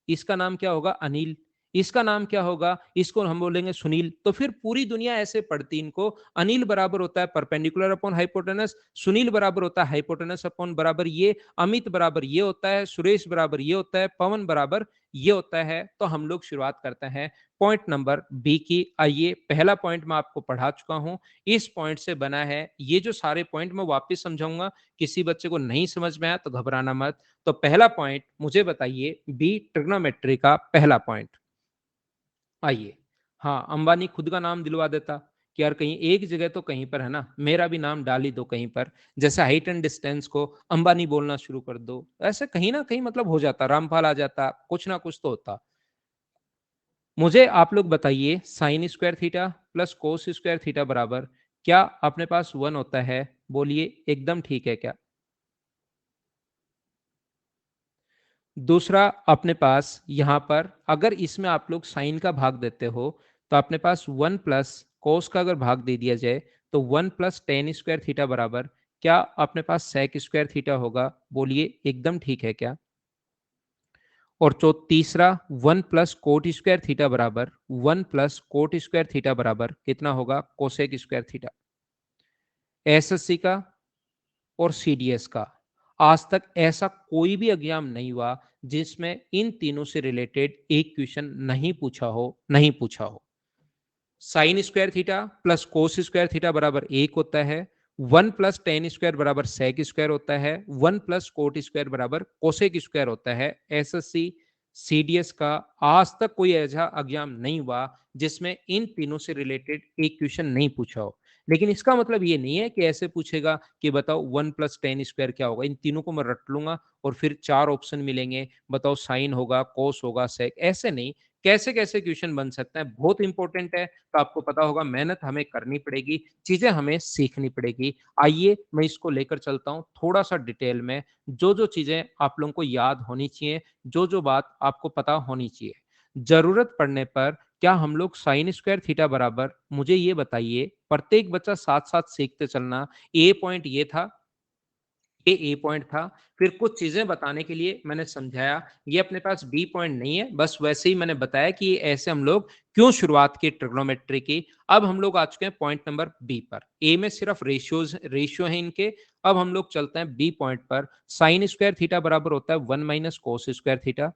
इसका नाम क्या होगा अनिल, इसका नाम क्या होगा, इसको हम बोलेंगे सुनील। तो फिर पूरी दुनिया ऐसे पढ़ती इनको। अनिल बराबर होता है परपेंडिकुलर अपॉन हाइपोटेनस, सुनील बराबर होता है हाइपोटेनस अपॉन बराबर ये, अमित बराबर ये होता है, सुरेश बराबर ये होता है, पवन बराबर ये होता है। तो हम लोग शुरुआत करते हैं पॉइंट नंबर बी की। आइए, पहला पॉइंट मैं आपको पढ़ा चुका हूं, इस पॉइंट से बना है। ये जो सारे पॉइंट मैं वापस समझाऊंगा, किसी बच्चे को नहीं समझ में आया तो घबराना मत। तो पहला पॉइंट मुझे बताइए, बी ट्रिग्नोमेट्री का पहला पॉइंट। आइए, हाँ, अंबानी खुद का नाम दिलवा देता कि यार कहीं एक जगह तो कहीं पर है ना, मेरा भी नाम डाल ही दो कहीं पर। जैसे हाइट एंड डिस्टेंस को अंबानी बोलना शुरू कर दो, ऐसे कहीं ना कहीं मतलब हो जाता, रामपाल आ जाता, कुछ ना कुछ तो होता। मुझे आप लोग बताइए, sign square theta plus cos square theta बराबर क्या अपने पास 1 होता है? बोलिए एकदम ठीक है क्या? दूसरा, अपने पास यहां पर अगर इसमें आप लोग साइन का भाग देते हो, तो अपने पास 1 प्लस कोस का अगर भाग दे दिया जाए, तो 1 प्लस टेन स्क्वायर थीटा बराबर क्या अपने पास सेक स्क्वायर थीटा होगा? बोलिए एकदम ठीक है क्या? और जो तीसरा, 1 प्लस कोट स्क्वायर थीटा बराबर 1 प्लस कोट स्क्वायर थीटा बराबर कितना होगा? Cosec square theta. एसएससी का और सीडीएस का आज तक ऐसा कोई भी एग्जाम नहीं हुआ जिसमें इन तीनों से रिलेटेड एक क्वेश्चन नहीं पूछा हो, नहीं पूछा हो। Sign square theta plus cos square theta बराबर 1 होता है, 1 प्लस टेन स्क्वायर बराबर सेक स्क्वायर होता है, 1 प्लस कोट स्क्वायर बराबर कोसेक स्क्वायर होता है। एसएससी सीडीएस का आज तक कोई ऐसा एग्जाम नहीं हुआ जिसमें इन तीनों से रिलेटेड एक क्वेश्चन नहीं पूछा हो। लेकिन इसका मतलब ये नहीं है कि ऐसे पूछेगा कि बताओ 1 प्लस टेन स्क्वायर क्या होगा, इन तीनों को मैं रट लूंगा और फिर चार ऑप्शन मिलेंगे, बताओ साइन होगा, कोस होगा, सेक, ऐसे नहीं। कैसे कैसे क्वेश्चन बन सकते हैं, बहुत इंपॉर्टेंट है। तो आपको पता होगा, मेहनत हमें करनी पड़ेगी, चीजें हमें सीखनी पड़ेगी। आइए मैं इसको लेकर चलता हूँ थोड़ा सा डिटेल में, जो जो चीजें आप लोगों को याद होनी चाहिए, जो जो बात आपको पता होनी चाहिए। जरूरत पड़ने पर क्या हम लोग साइन स्क्वायर थीटा बराबर, मुझे ये बताइए, प्रत्येक बच्चा साथ साथ सीखते चलना। ए पॉइंट ये था, ये ए पॉइंट था। फिर कुछ चीजें बताने के लिए मैंने समझाया, ये अपने पास बी पॉइंट नहीं है, बस वैसे ही मैंने बताया कि ऐसे हम लोग क्यों शुरुआत की ट्रिग्नोमेट्री की। अब हम लोग आ चुके हैं पॉइंट नंबर बी पर। ए में सिर्फ रेशियो है इनके। अब हम लोग चलते हैं बी पॉइंट पर। साइन स्क्वायर थीटा बराबर होता है 1 माइनस कोस स्क्वायर थीटा।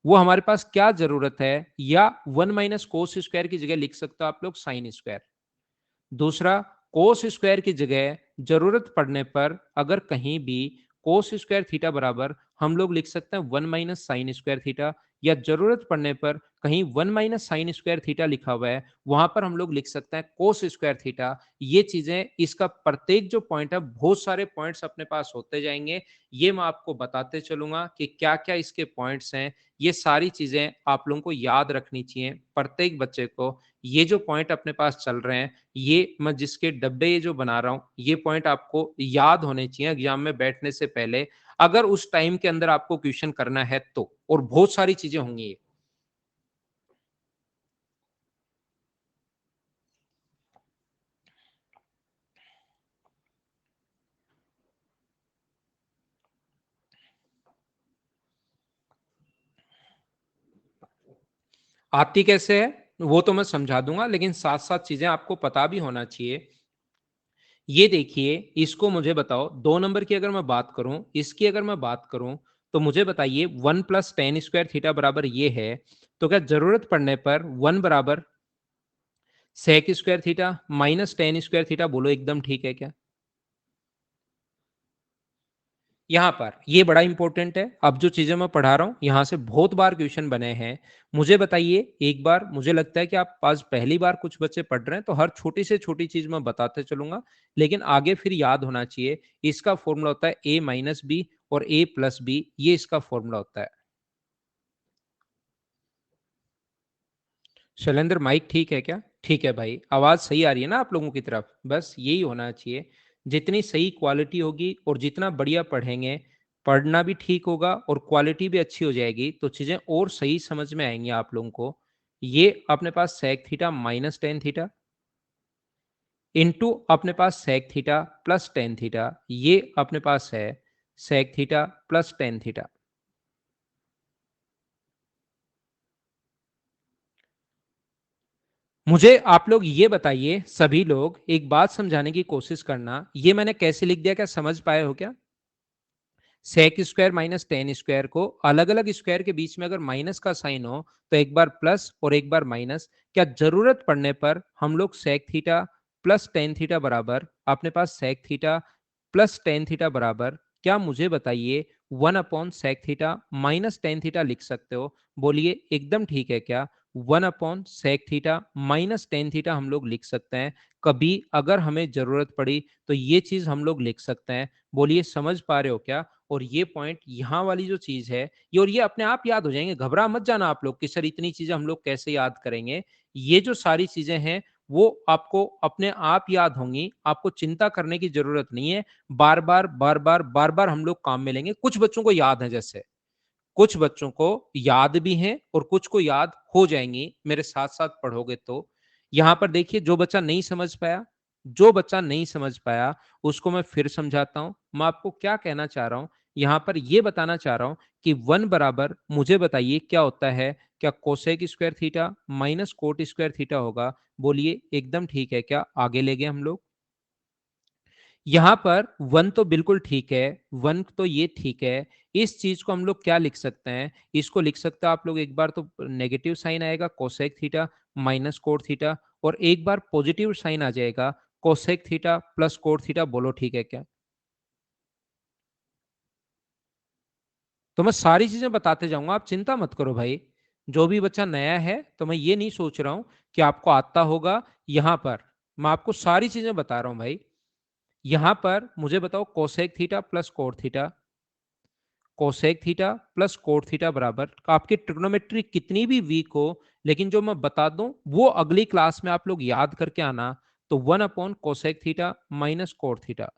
वो हमारे पास क्या जरूरत है, या 1 माइनस कोस स्क्वायर की जगह लिख सकते हो आप लोग साइन स्क्वायर। दूसरा, कोस स्क्वायर की जगह जरूरत पड़ने पर अगर कहीं भी कोस स्क्वायर थीटा बराबर हम लोग लिख सकते हैं 1 माइनस साइन स्क्वायर थीटा, या जरूरत पड़ने पर कहीं 1 माइनस साइन स्क्वायर थीटा लिखा हुआ है, वहां पर हम लोग लिख सकते हैं कोस स्क्वायर थीटा। ये चीजें, इसका प्रत्येक जो पॉइंट है, बहुत सारे पॉइंट्स अपने पास होते जाएंगे। ये मैं आपको बताते चलूंगा कि क्या क्या इसके पॉइंट्स हैं। ये सारी चीजें आप लोगों को याद रखनी चाहिए, प्रत्येक बच्चे को। ये जो पॉइंट अपने पास चल रहे हैं, ये मैं जिसके डब्बे ये जो बना रहा हूं, ये पॉइंट आपको याद होने चाहिए एग्जाम में बैठने से पहले, अगर उस टाइम के अंदर आपको क्वेश्चन करना है तो। और बहुत सारी चीजें होंगी। आती कैसे है वो तो मैं समझा दूंगा, लेकिन साथ साथ चीजें आपको पता भी होना चाहिए। ये देखिए, इसको मुझे बताओ, 2 नंबर की अगर मैं बात करूं, इसकी अगर मैं बात करूं, तो मुझे बताइए 1 + tan² बराबर ये है। तो क्या जरूरत पड़ने पर 1 बराबर sec² माइनस tan², बोलो एकदम ठीक है क्या? यहाँ पर ये बड़ा इंपॉर्टेंट है। अब जो चीजें मैं पढ़ा रहा हूं, यहां से बहुत बार क्वेश्चन बने हैं। मुझे बताइए एक बार, मुझे लगता है कि आप आज पहली बार कुछ बच्चे पढ़ रहे हैं, तो हर छोटी से छोटी चीज मैं बताते चलूंगा, लेकिन आगे फिर याद होना चाहिए। इसका फॉर्मूला होता है a - b और a+b, ये इसका फॉर्मूला होता है। शैलेंद्र, माइक ठीक है क्या? ठीक है भाई, आवाज सही आ रही है ना आप लोगों की तरफ? बस यही होना चाहिए। जितनी सही क्वालिटी होगी और जितना बढ़िया पढ़ेंगे, पढ़ना भी ठीक होगा और क्वालिटी भी अच्छी हो जाएगी, तो चीजें और सही समझ में आएंगी आप लोगों को। ये अपने पास sec theta minus tan theta into अपने पास sec theta plus tan theta, ये अपने पास है sec theta plus tan theta. मुझे आप लोग ये बताइए, सभी लोग एक बात समझाने की कोशिश करना, ये मैंने कैसे लिख दिया, क्या समझ पाए हो क्या? Sec square minus tan square को अलग अलग स्क्वायर के बीच में अगर माइनस का साइन हो, तो एक बार प्लस और एक बार माइनस। क्या जरूरत पड़ने पर हम लोग sec theta plus tan theta बराबर अपने पास sec theta plus tan theta बराबर, क्या मुझे बताइए 1/sec theta minus tan theta लिख सकते हो? बोलिए एकदम ठीक है क्या? 1/sec theta minus tan theta हम लोग लिख सकते हैं। कभी अगर हमें जरूरत पड़ी तो ये चीज हम लोग लिख सकते हैं। बोलिए समझ पा रहे हो क्या? और ये पॉइंट यहाँ वाली जो चीज है, ये और ये अपने आप याद हो जाएंगे। घबरा मत जाना आप लोग कि सर इतनी चीजें हम लोग कैसे याद करेंगे। ये जो सारी चीजें हैं, वो आपको अपने आप याद होंगी, आपको चिंता करने की जरूरत नहीं है। बार बार बार बार बार बार हम लोग काम में लेंगे। कुछ बच्चों को याद है, जैसे कुछ बच्चों को याद भी हैं और कुछ को याद हो जाएंगी, मेरे साथ साथ पढ़ोगे तो। यहां पर देखिए, जो बच्चा नहीं समझ पाया, जो बच्चा नहीं समझ पाया, उसको मैं फिर समझाता हूं। मैं आपको क्या कहना चाह रहा हूं, यहां पर यह बताना चाह रहा हूं कि 1 बराबर, मुझे बताइए क्या होता है? क्या cosec square theta minus coat square theta होगा? बोलिए एकदम ठीक है क्या? आगे ले गए हम लोग। यहां पर वन तो बिल्कुल ठीक है, वन तो ये ठीक है। इस चीज को हम लोग क्या लिख सकते हैं? इसको लिख सकते हैं आप लोग, एक बार तो नेगेटिव साइन आएगा cosec theta minus cot theta, और एक बार पॉजिटिव साइन आ जाएगा cosec theta plus cot theta. बोलो ठीक है क्या? तो मैं सारी चीजें बताते जाऊंगा, आप चिंता मत करो भाई। जो भी बच्चा नया है, तो मैं ये नहीं सोच रहा हूं कि आपको आता होगा। यहां पर मैं आपको सारी चीजें बता रहा हूं भाई। यहां पर मुझे बताओ, cosec theta plus cot theta, cosec theta plus cot theta बराबर, आपकी ट्रिग्नोमेट्री कितनी भी वीक हो, लेकिन जो मैं बता दूं वो अगली क्लास में आप लोग याद करके आना। तो 1/कोसेक theta minus cot theta,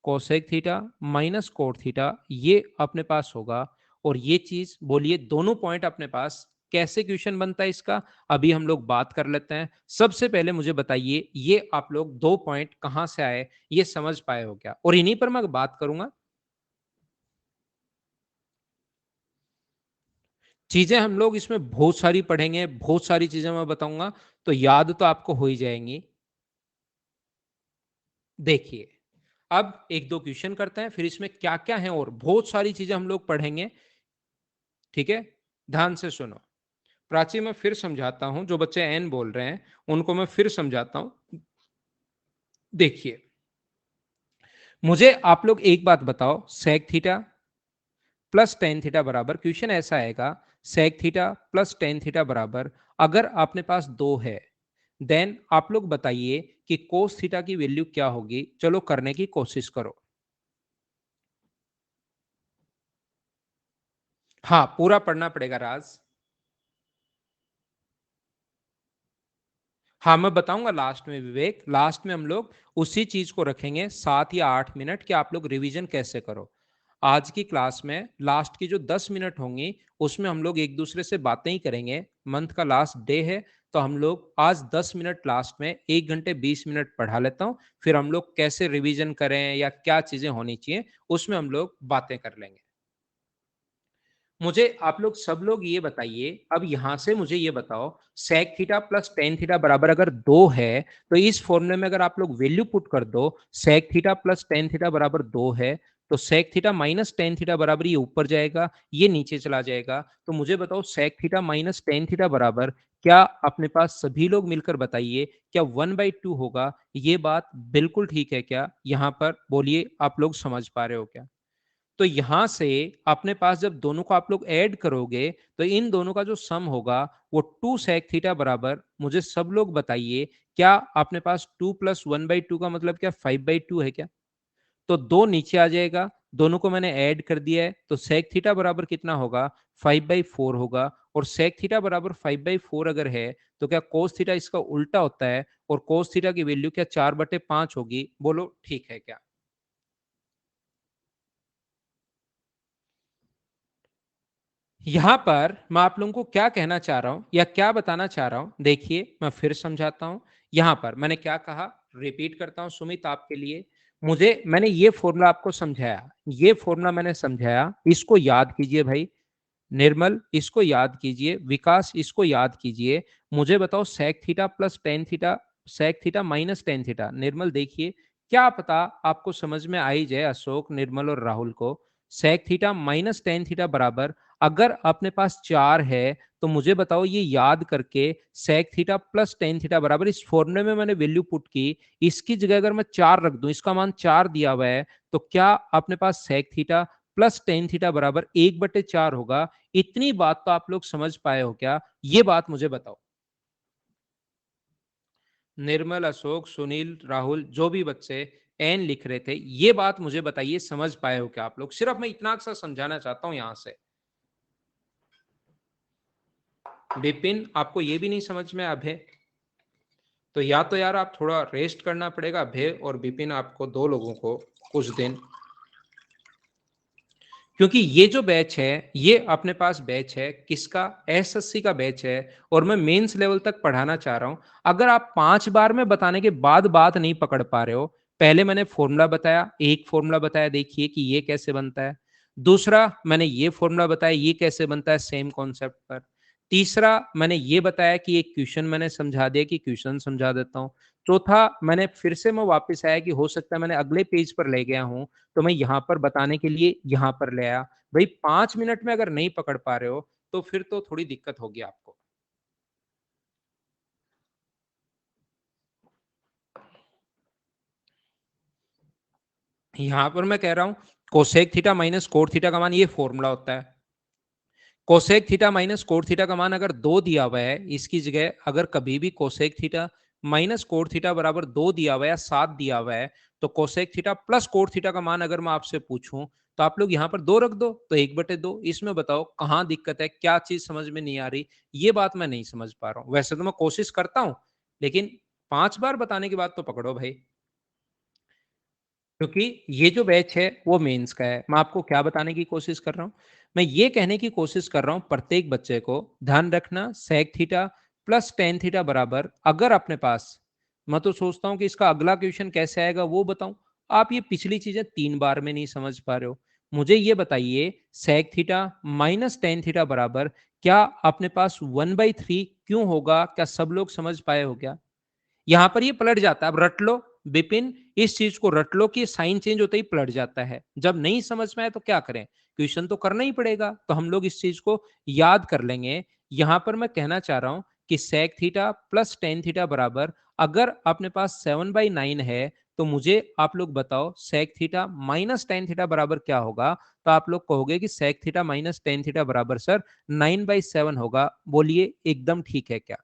cosec theta minus cot theta, ये अपने पास होगा। और ये चीज बोलिए, दोनों पॉइंट अपने पास कैसे क्वेश्चन बनता है इसका, अभी हम लोग बात कर लेते हैं। सबसे पहले मुझे बताइए, ये आप लोग दो पॉइंट कहां से आए, ये समझ पाए हो क्या? और इन्हीं पर मैं बात करूंगा। चीजें हम लोग इसमें बहुत सारी पढ़ेंगे, बहुत सारी चीजें मैं बताऊंगा, तो याद तो आपको हो ही जाएंगी। देखिए, अब एक दो क्वेश्चन करते हैं, फिर इसमें क्या क्या है और बहुत सारी चीजें हम लोग पढ़ेंगे। ठीक है, ध्यान से सुनो। प्राची, मैं फिर समझाता हूं, जो बच्चे एन बोल रहे हैं उनको मैं फिर समझाता हूं। देखिए, मुझे आप लोग एक बात बताओ, sec theta plus tan theta बराबर, क्वेश्चन ऐसा आएगा sec theta plus tan theta बराबर, अगर आपने पास दो है देन आप लोग बताइए कि कोस थीटा की वैल्यू क्या होगी। चलो करने की कोशिश करो। हाँ, पूरा पढ़ना पड़ेगा राज। हाँ, मैं बताऊंगा लास्ट में विवेक, लास्ट में हम लोग उसी चीज को रखेंगे 7 या 8 मिनट कि आप लोग रिवीजन कैसे करो। आज की क्लास में लास्ट की जो 10 मिनट होंगी उसमें हम लोग एक दूसरे से बातें ही करेंगे। मंथ का लास्ट डे है तो हम लोग आज 10 मिनट लास्ट में 1 घंटे 20 मिनट पढ़ा लेता हूँ, फिर हम लोग कैसे रिवीजन करें या क्या चीजें होनी चाहिए उसमें हम लोग बातें कर लेंगे। मुझे आप लोग सब लोग ये बताइए, अब यहां से मुझे ये बताओ sec theta plus tan theta बराबर अगर दो है तो इस फॉर्मूले में अगर आप लोग वैल्यू पुट कर दो sec theta plus tan theta बराबर दो है तो sec theta minus tan theta बराबर ये ऊपर जाएगा, ये नीचे चला जाएगा। तो मुझे बताओ sec theta minus tan theta बराबर क्या, अपने पास सभी लोग मिलकर बताइए, क्या 1/2 होगा? ये बात बिल्कुल ठीक है क्या? यहां पर बोलिए आप लोग समझ पा रहे हो क्या? तो यहां से अपने पास जब दोनों को आप लोग ऐड करोगे तो इन दोनों का जो सम होगा वो 2 sec थीटा बराबर, मुझे सब लोग बताइए क्या अपने पास 2 + 1/2 का मतलब क्या 5/2 है क्या? तो दो नीचे आ जाएगा, दोनों को मैंने ऐड कर दिया है तो सेक थीटा बराबर कितना होगा 5/4 होगा। और सेक थीटा बराबर 5/4 अगर है तो क्या कोस थीटा इसका उल्टा होता है और कोस थीटा की वैल्यू क्या 4/5 होगी? बोलो ठीक है क्या? यहां पर मैं आप लोगों को क्या कहना चाह रहा हूं या क्या बताना चाह रहा हूं, देखिए मैं फिर समझाता हूं। यहां पर मैंने क्या कहा, रिपीट करता हूं सुमित आपके लिए। मुझे मैंने ये फॉर्मूला आपको समझाया, ये फॉर्मूला मैंने समझाया, इसको याद कीजिए भाई। निर्मल इसको याद कीजिए, विकास इसको याद कीजिए। मुझे बताओ sec theta plus tan theta, sec theta minus tan theta. Nirmal देखिए, क्या पता आपको समझ में आई जाए, अशोक निर्मल और राहुल को। Sec theta minus tan theta बराबर अगर अपने पास चार है तो मुझे बताओ ये याद करके sec theta plus tan theta बराबर, इस फॉर्मूले में मैंने वैल्यू पुट की, इसकी जगह अगर मैं चार रख दूं, इसका मान चार दिया हुआ है, तो क्या अपने पास sec theta plus tan theta बराबर 1/4 होगा? इतनी बात तो आप लोग समझ पाए हो क्या? ये बात मुझे बताओ। निर्मल, अशोक, सुनील, राहुल, जो भी बच्चे एन लिख रहे थे, ये बात मुझे बताइए समझ पाए हो क्या आप लोग? सिर्फ मैं इतना सा समझाना चाहता हूं यहां से। विपिन आपको ये भी नहीं समझ में अभय? तो या तो यार आप थोड़ा रेस्ट करना पड़ेगा, अभय और विपिन आपको दो लोगों को कुछ दिन, क्योंकि ये जो बैच है ये अपने पास बैच है किसका, एसएससी का बैच है और मैं मेंस लेवल तक पढ़ाना चाह रहा हूं। अगर आप 5 बार में बताने के बाद बात नहीं पकड़ पा रहे हो, पहले मैंने फॉर्मूला बताया, एक फॉर्मूला बताया देखिए कि ये कैसे बनता है, दूसरा मैंने ये फॉर्मूला बताया ये कैसे बनता है सेम कॉन्सेप्ट पर, तीसरा मैंने ये बताया कि एक क्वेश्चन मैंने समझा दिया कि क्वेश्चन समझा देता हूँ, चौथा मैंने फिर से मैं वापस आया कि हो सकता है मैंने अगले पेज पर ले गया हूं तो मैं यहां पर बताने के लिए यहां पर ले आया। भाई 5 मिनट में अगर नहीं पकड़ पा रहे हो तो फिर तो थोड़ी दिक्कत होगी आपको। यहां पर मैं कह रहा हूं cosec theta minus cot theta का मान ये फॉर्मूला होता है। Cosec theta minus cot theta का मान अगर दो दिया हुआ है, इसकी जगह अगर कभी भी cosec theta minus cot theta बराबर दो दिया हुआ है या सात दिया हुआ है, तो cosec theta plus cot theta का मान अगर मैं आपसे पूछूं तो आप लोग यहां पर दो रख दो, तो 1/2। इसमें बताओ कहां दिक्कत है, क्या चीज समझ में नहीं आ रही? ये बात मैं नहीं समझ पा रहा हूं, वैसे तो मैं कोशिश करता हूं लेकिन 5 बार बताने के बाद तो पकड़ो भाई। क्योंकि ये जो बैच है वो मेंस का है। मैं आपको क्या बताने की कोशिश कर रहा हूँ, मैं ये कहने की कोशिश कर रहा हूँ प्रत्येक बच्चे को ध्यान रखना sec theta plus tan theta बराबर अगर अपने पास, मैं तो सोचता हूँ कि इसका अगला क्वेश्चन कैसे आएगा वो बताऊं। आप ये पिछली चीजें 3 बार में नहीं समझ पा रहे हो। मुझे ये बताइए sec theta minus tan theta बराबर क्या अपने पास 1/3 क्यों होगा? क्या सब लोग समझ पाए हो क्या? यहां पर ये पलट जाता है, अब रट लो विपिन, इस चीज को रट लो कि साइन चेंज होते ही पलट जाता है। जब नहीं समझ में आए तो क्या करें, क्वेश्चन तो करना ही पड़ेगा, तो हम लोग इस चीज को याद कर लेंगे। यहां पर मैं कहना चाह रहा हूं कि sec theta plus tan theta बराबर अगर अपने पास 7/9 है तो मुझे आप लोग बताओ sec theta minus tan theta बराबर क्या होगा। तो आप लोग कहोगे कि sec theta minus tan theta बराबर सर 9/7 होगा। बोलिए एकदम ठीक है क्या?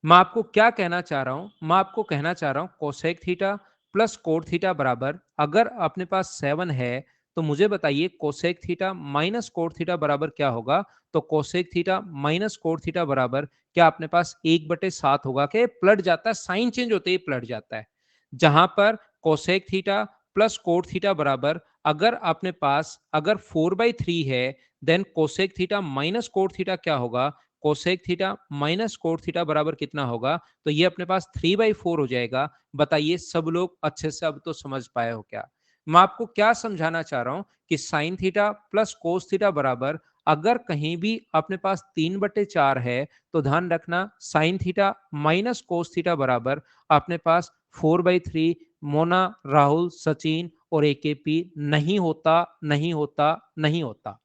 मैं आपको क्या कहना चाह रहा हूं, मैं आपको कहना चाह रहा हूं cosec theta plus cot theta बराबर, अगर अपने पास 7 है तो मुझे बताइए cosec theta minus cot theta बराबर क्या होगा। तो cosec theta minus cot theta बराबर क्या अपने पास 1/7 होगा। क्या पलट जाता है, साइन चेंज होते ही पलट जाता है। जहां पर cosec theta plus cot theta बराबर, अगर अपने पास अगर 4/3 है, then cosec theta minus cot theta क्या होगा। Cosec theta minus cot theta बराबर कितना होगा। तो ये अपने पास 3/4 हो जाएगा। बताइए सब लोग अच्छे से अब तो समझ पाए हो क्या? मैं आपको क्या समझाना चाह रहा हूं कि sine theta plus cos theta बराबर, अगर कहीं भी अपने पास 3/4 है तो ध्यान रखना साइन थीटा माइनस कोस थीटा बराबर अपने पास 4/3। मोना, राहुल, सचिन और एकेपी नहीं होता, नहीं होता, नहीं होता।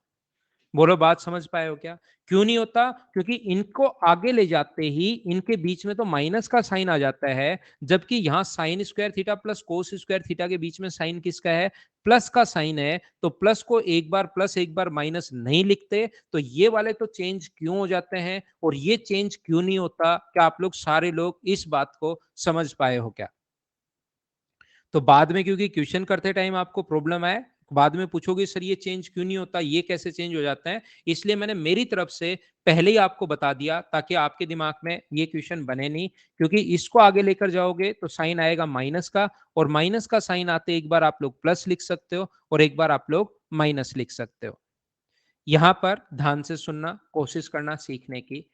बोलो बात समझ पाए हो क्या? क्यों नहीं होता? क्योंकि इनको आगे ले जाते ही इनके बीच में तो माइनस का साइन आ जाता है, जबकि यहां sign square theta plus cos square theta के बीच में साइन किसका है? प्लस का साइन है। तो प्लस को एक बार प्लस एक बार माइनस नहीं लिखते। तो ये वाले तो चेंज क्यों हो जाते हैं और ये चेंज क्यों नहीं होता? क्या आप लोग सारे लोग इस बात को समझ पाए हो क्या? तो बाद में क्योंकि क्वेश्चन करते टाइम आपको प्रॉब्लम आए, बाद में पूछोगे सर ये चेंज क्यों नहीं होता, ये कैसे चेंज हो जाता है, इसलिए मैंने मेरी तरफ से पहले ही आपको बता दिया ताकि आपके दिमाग में ये क्वेश्चन बने नहीं। क्योंकि इसको आगे लेकर जाओगे तो साइन आएगा माइनस का, और माइनस का साइन आते एक बार आप लोग प्लस लिख सकते हो और एक बार आप लोग माइनस लिख सकते हो। यहां पर ध्यान से सुनना, कोशिश करना सीखने की।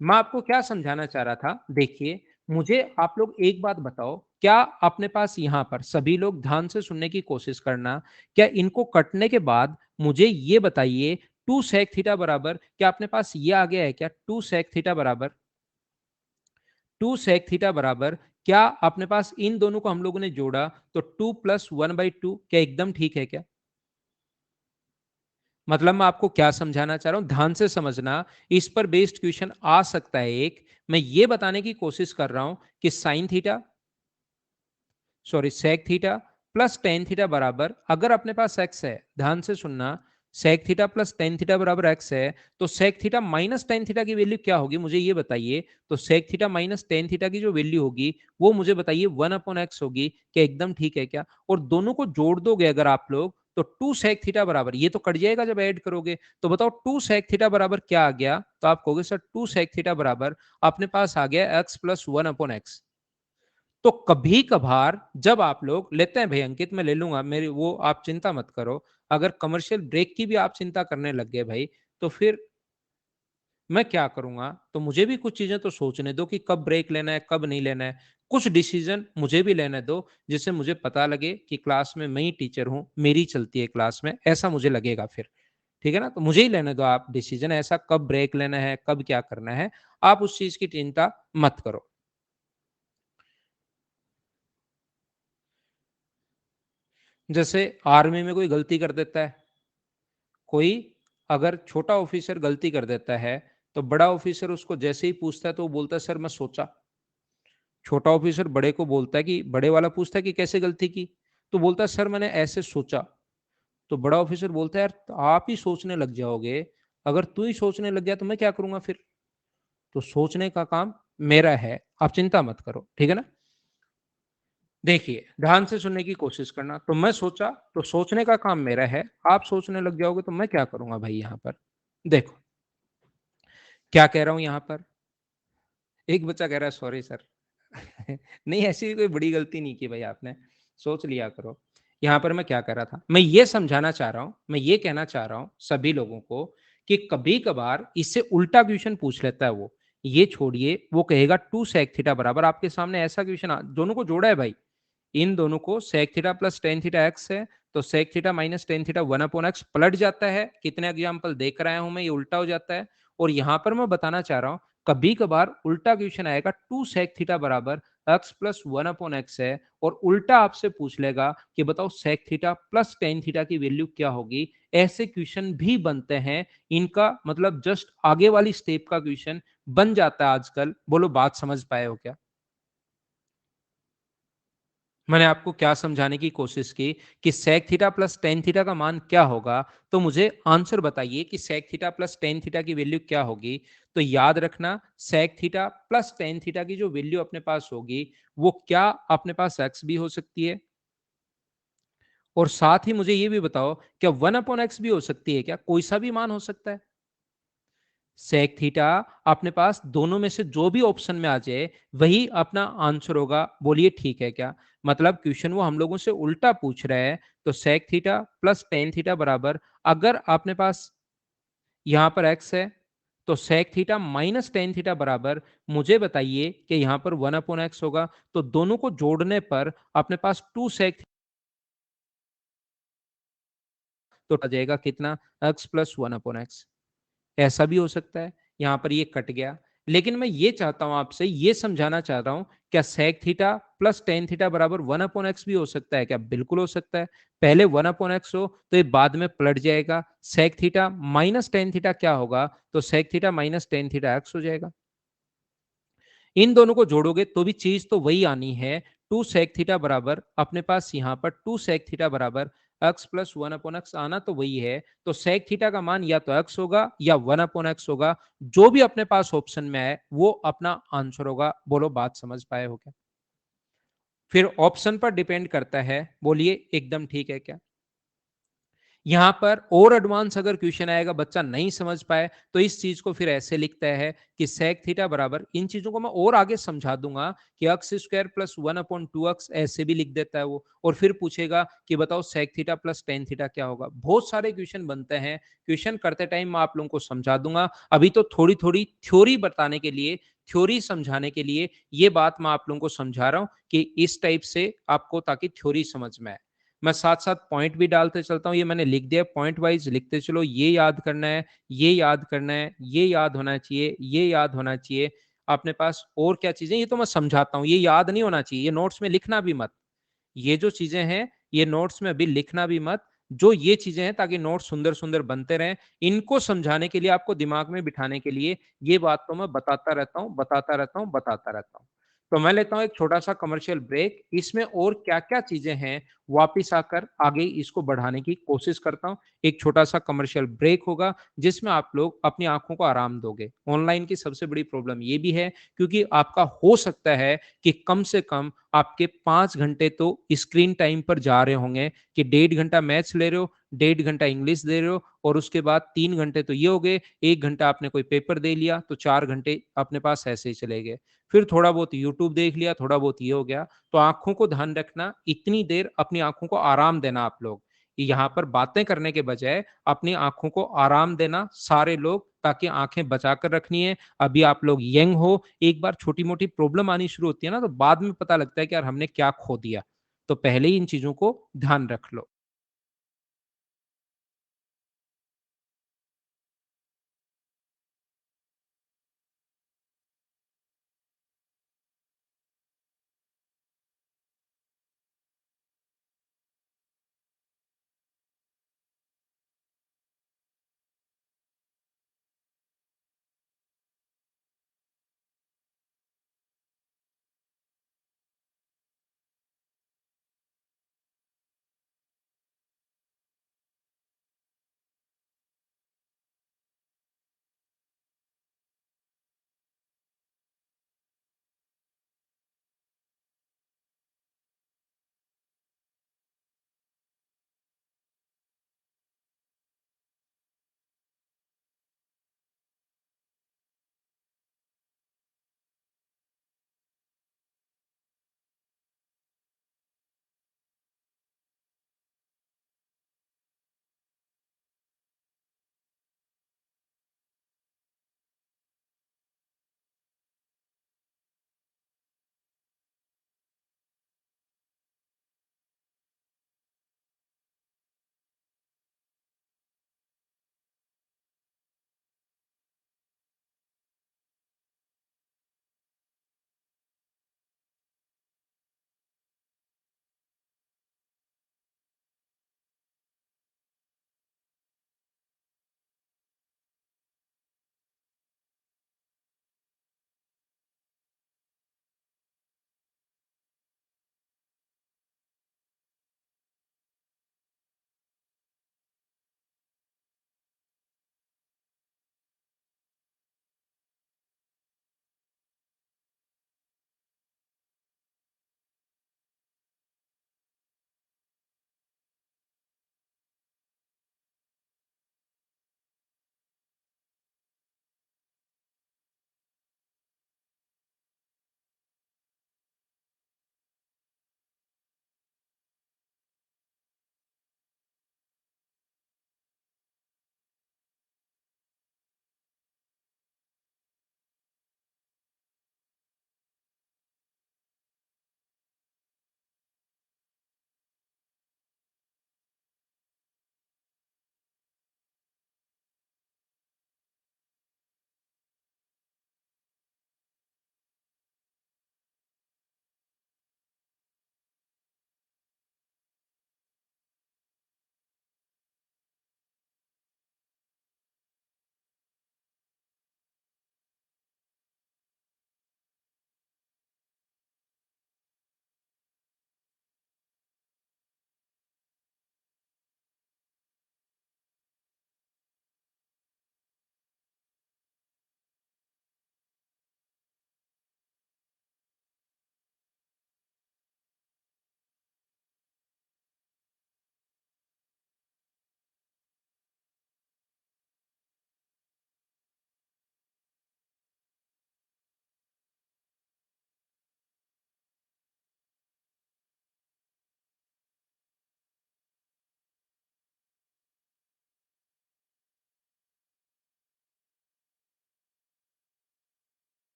मैं आपको क्या समझाना चाह रहा था, देखिए मुझे आप लोग एक बात बताओ, क्या अपने पास यहां पर सभी लोग ध्यान से सुनने की कोशिश करना, क्या इनको कटने के बाद मुझे ये बताइए 2 सेक थीटा बराबर क्या अपने पास ये आ गया है क्या? 2 सेक थीटा बराबर 2 सेक थीटा बराबर क्या अपने पास इन दोनों को हम लोगों ने जोड़ा तो 2 प्लस 1/2 क्या एकदम ठीक है क्या? मतलब मैं आपको क्या समझाना चाह रहा हूं, ध्यान से समझना। इस पर बेस्ड क्वेश्चन आ सकता है एक। मैं ये बताने की कोशिश कर रहा हूं कि sine theta, sorry sec theta plus tan theta बराबर, अगर अपने पास एक्स है, ध्यान से सुनना, sec theta plus tan theta बराबर एक्स है, तो sec theta minus tan theta की वैल्यू क्या होगी मुझे ये बताइए। तो sec theta minus tan theta की जो वैल्यू होगी वो मुझे बताइए 1/x होगी। क्या एकदम ठीक है क्या? और दोनों को जोड़ दोगे अगर आप लोग तो 2 सेक थीटा बराबर, ये तो कट जाएगा जब ऐड करोगे। तो बताओ 2 सेक थीटा बराबर क्या आ गया? तो आप कहोगे सर 2 सेक थीटा बराबर अपने पास आ गया x प्लस 1/x। तो कभी कभार जब आप लोग लेते हैं, भाई अंकित मैं ले लूंगा, मेरी वो आप चिंता मत करो। अगर कमर्शियल ब्रेक की भी आप चिंता करने लग गए भाई, तो फिर मैं क्या करूंगा? तो मुझे भी कुछ चीजें तो सोचने दो कि कब ब्रेक लेना है, कब नहीं लेना है। कुछ डिसीजन मुझे भी लेने दो, जिससे मुझे पता लगे कि क्लास में मैं ही टीचर हूं, मेरी चलती है क्लास में, ऐसा मुझे लगेगा फिर। ठीक है ना? तो मुझे ही लेने दो आप डिसीजन, ऐसा कब ब्रेक लेना है, कब क्या करना है। आप उस चीज की चिंता मत करो। जैसे आर्मी में कोई गलती कर देता है, कोई अगर छोटा ऑफिसर गलती कर देता है, तो बड़ा ऑफिसर उसको जैसे ही पूछता है तो वो बोलता है सर मैं सोचा। छोटा ऑफिसर बड़े को बोलता है कि बड़े वाला पूछता है कि कैसे गलती की, तो बोलता है सर मैंने ऐसे सोचा। तो बड़ा ऑफिसर बोलता है यार तो आप ही सोचने लग जाओगे, अगर तू ही सोचने लग गया तो मैं क्या करूंगा फिर? तो सोचने का काम मेरा है, आप चिंता मत करो, ठीक है ना? देखिए ध्यान से सुनने की कोशिश करना। तो मैं सोचा, तो सोचने का काम मेरा है, आप सोचने लग जाओगे तो मैं क्या करूंगा भाई यहाँ पर? देखो क्या कह रहा हूं यहाँ पर। एक बच्चा कह रहा है सॉरी सर। नहीं ऐसी कोई बड़ी गलती नहीं की भाई आपने, सोच लिया करो। यहाँ पर मैं क्या कर रहा था, मैं ये समझाना चाह रहा हूं, मैं ये कहना चाह रहा हूं सभी लोगों को कि कभी कभार इससे उल्टा क्वेश्चन पूछ लेता है वो। ये छोड़िए, वो कहेगा 2 सेक थीटा बराबर, आपके सामने ऐसा क्वेश्चन दोनों को जोड़ा है भाई। इन दोनों को sec theta plus tan theta x है, तो sec theta minus tan theta 1/x पलट जाता है। कितने एग्जाम्पल देख रहा हूं मैं, ये उल्टा हो जाता है। और यहां पर मैं बताना चाह रहा हूं कभी कभार उल्टा क्वेश्चन आएगा 2 सेक थीटा बराबर x प्लस 1/x है, और उल्टा आपसे पूछ लेगा कि बताओ sec theta plus tan theta की वैल्यू क्या होगी। ऐसे क्वेश्चन भी बनते हैं। इनका मतलब जस्ट आगे वाली स्टेप का क्वेश्चन बन जाता है आजकल। बोलो बात समझ पाए हो क्या? मैंने आपको क्या समझाने की कोशिश की कि sec theta plus tan theta का मान क्या होगा, तो मुझे आंसर बताइए कि sec theta plus tan theta की वैल्यू क्या होगी। तो याद रखना, sec theta plus tan theta की जो वैल्यू अपने पास होगी, वो क्या अपने पास एक्स भी हो सकती है, और साथ ही मुझे ये भी बताओ, क्या वन अपॉन एक्स भी हो सकती है क्या? कोई सा भी मान हो सकता है। सेक थीटा अपने पास दोनों में से जो भी ऑप्शन में आ जाए वही अपना आंसर होगा। बोलिए ठीक है क्या? मतलब क्वेश्चन वो हम लोगों से उल्टा पूछ रहा है। तो sec theta plus tan theta बराबर, अगर अपने पास यहां पर एक्स है, तो sec theta minus tan theta बराबर, मुझे बताइए कि यहां पर वन अपॉन एक्स होगा। तो दोनों को जोड़ने पर अपने पास टू सेक, तो आ जाएगा कितना? X plus one upon x. ऐसा भी हो सकता है, यहाँ पर ये कट गया। लेकिन मैं ये चाहता हूँ आपसे, ये समझाना चाह रहा हूँ, क्या sec theta plus tan theta बराबर वन अपॉन एक्स भी हो सकता है क्या? बिल्कुल हो सकता है। पहले वन अपॉन एक्स हो तो ये बाद में पलट जाएगा। Sec theta minus tan theta क्या होगा? तो sec theta minus tan theta x हो जाएगा। इन दोनों को जोड़ोगे तो भी चीज तो वही आनी है। टू सेक थीटा बराबर अपने पास यहाँ पर टू सेक थीटा बराबर x plus one upon x, आना तो वही है। तो सेक थीटा का मान या तो एक्स होगा या वन अपॉन एक्स होगा। जो भी अपने पास ऑप्शन में आए वो अपना आंसर होगा। बोलो बात समझ पाए हो क्या? फिर ऑप्शन पर डिपेंड करता है। बोलिए एकदम ठीक है क्या? यहां पर और एडवांस अगर क्वेश्चन आएगा, बच्चा नहीं समझ पाए, तो इस चीज को फिर ऐसे लिखता है कि सेक थीटा बराबर, इन चीजों को मैं और आगे समझा दूंगा कि x square plus one upon two x, ऐसे भी लिख देता है वो। और फिर पूछेगा कि बताओ sec theta plus tan theta क्या होगा। बहुत सारे क्वेश्चन बनते हैं। क्वेश्चन करते टाइम मैं आप लोगों को समझा दूंगा। अभी तो थोड़ी थोड़ी थ्योरी बताने के लिए, थ्योरी समझाने के लिए ये बात मैं आप लोगों को समझा रहा हूं कि इस टाइप से आपको, ताकि थ्योरी समझ में आए। मैं साथ साथ पॉइंट भी डालते चलता हूँ। ये मैंने लिख दिया, पॉइंट वाइज लिखते चलो। ये याद करना है, ये याद करना है, ये याद होना चाहिए, ये याद होना चाहिए। अपने पास और क्या चीजें, ये तो मैं समझाता हूँ, ये याद नहीं होना चाहिए। ये नोट्स में लिखना भी मत। ये जो चीजें हैं, ये नोट्स में अभी लिखना भी मत। जो ये चीजें हैं, ताकि नोट्स सुंदर सुंदर बनते रहें, इनको समझाने के लिए, आपको दिमाग में बिठाने के लिए ये बात तो मैं बताता रहता हूँ, बताता रहता हूँ, बताता रहता हूँ। तो मैं लेता हूँ एक छोटा सा कमर्शियल ब्रेक। इसमें और क्या क्या चीजें हैं, वापिस आकर आगे इसको बढ़ाने की कोशिश करता हूँ। एक छोटा सा कमर्शियल ब्रेक होगा, जिसमें आप लोग अपनी आंखों को आराम दोगे। ऑनलाइन की सबसे बड़ी प्रॉब्लम ये भी है, क्योंकि आपका हो सकता है कि कम से कम आपके 5 घंटे तो स्क्रीन टाइम पर जा रहे होंगे, कि 1.5 घंटा मैथ्स ले रहे हो, 1.5 घंटा इंग्लिश दे रहे हो, और उसके बाद 3 घंटे तो ये हो गए, 1 घंटा आपने कोई पेपर दे लिया, तो 4 घंटे अपने पास ऐसे ही चले गए। फिर थोड़ा बहुत यूट्यूब देख लिया, थोड़ा बहुत ये हो गया। तो आंखों को ध्यान रखना, इतनी देर अपनी आंखों को आराम देना। आप लोग यहाँ पर बातें करने के बजाय अपनी आंखों को आराम देना सारे लोग, ताकि आंखें बचा कर रखनी है। अभी आप लोग यंग हो, एक बार छोटी मोटी प्रॉब्लम आनी शुरू होती है ना, तो बाद में पता लगता है कि यार हमने क्या खो दिया। तो पहले ही इन चीजों को ध्यान रख लो।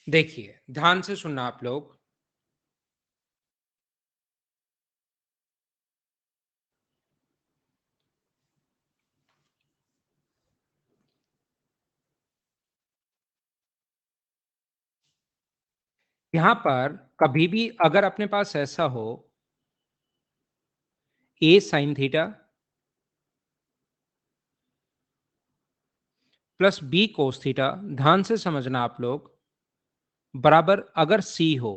देखिए, ध्यान से सुनना आप लोग। यहाँ पर कभी भी अगर अपने पास ऐसा हो a sin theta plus b cos theta, ध्यान से समझना आप लोग, बराबर अगर c हो,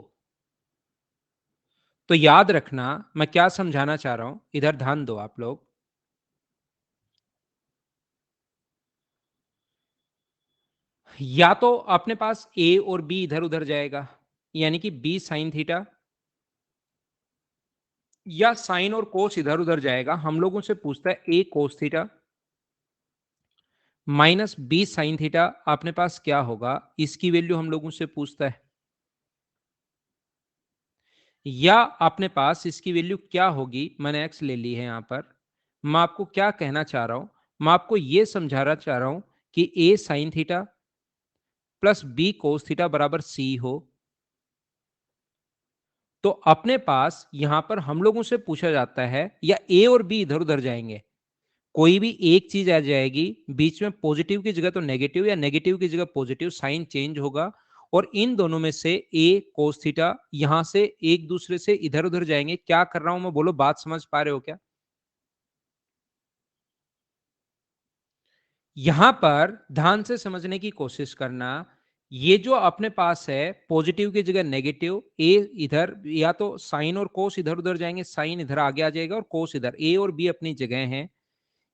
तो याद रखना मैं क्या समझाना चाह रहा हूं, इधर ध्यान दो आप लोग। या तो अपने पास a और b इधर उधर जाएगा, यानी कि b sin थीटा, या साइन और कोस इधर उधर जाएगा। हम लोगों से पूछता है a cos theta minus b sin theta, अपने पास क्या होगा, इसकी वैल्यू हम लोगों से पूछता है। या अपने पास इसकी वैल्यू क्या होगी, मैंने x ले ली है यहां पर। मैं आपको क्या कहना चाह रहा हूं, मैं आपको यह समझाना चाह रहा हूं कि a sin theta plus b cos theta बराबर c हो, तो अपने पास यहां पर हम लोगों से पूछा जाता है, या a और b इधर उधर जाएंगे, कोई भी एक चीज आ जाएगी बीच में, पॉजिटिव की जगह तो नेगेटिव या नेगेटिव की जगह पॉजिटिव, साइन चेंज होगा। और इन दोनों में से a cos थीटा यहां से एक दूसरे से इधर उधर जाएंगे। क्या कर रहा हूं मैं, बोलो, बात समझ पा रहे हो क्या? यहां पर ध्यान से समझने की कोशिश करना। ये जो अपने पास है पॉजिटिव की जगह नेगेटिव, ए इधर, या तो साइन और कोस इधर उधर जाएंगे, साइन इधर आगे आ जाएगा और कोस इधर, ए और बी अपनी जगह हैं।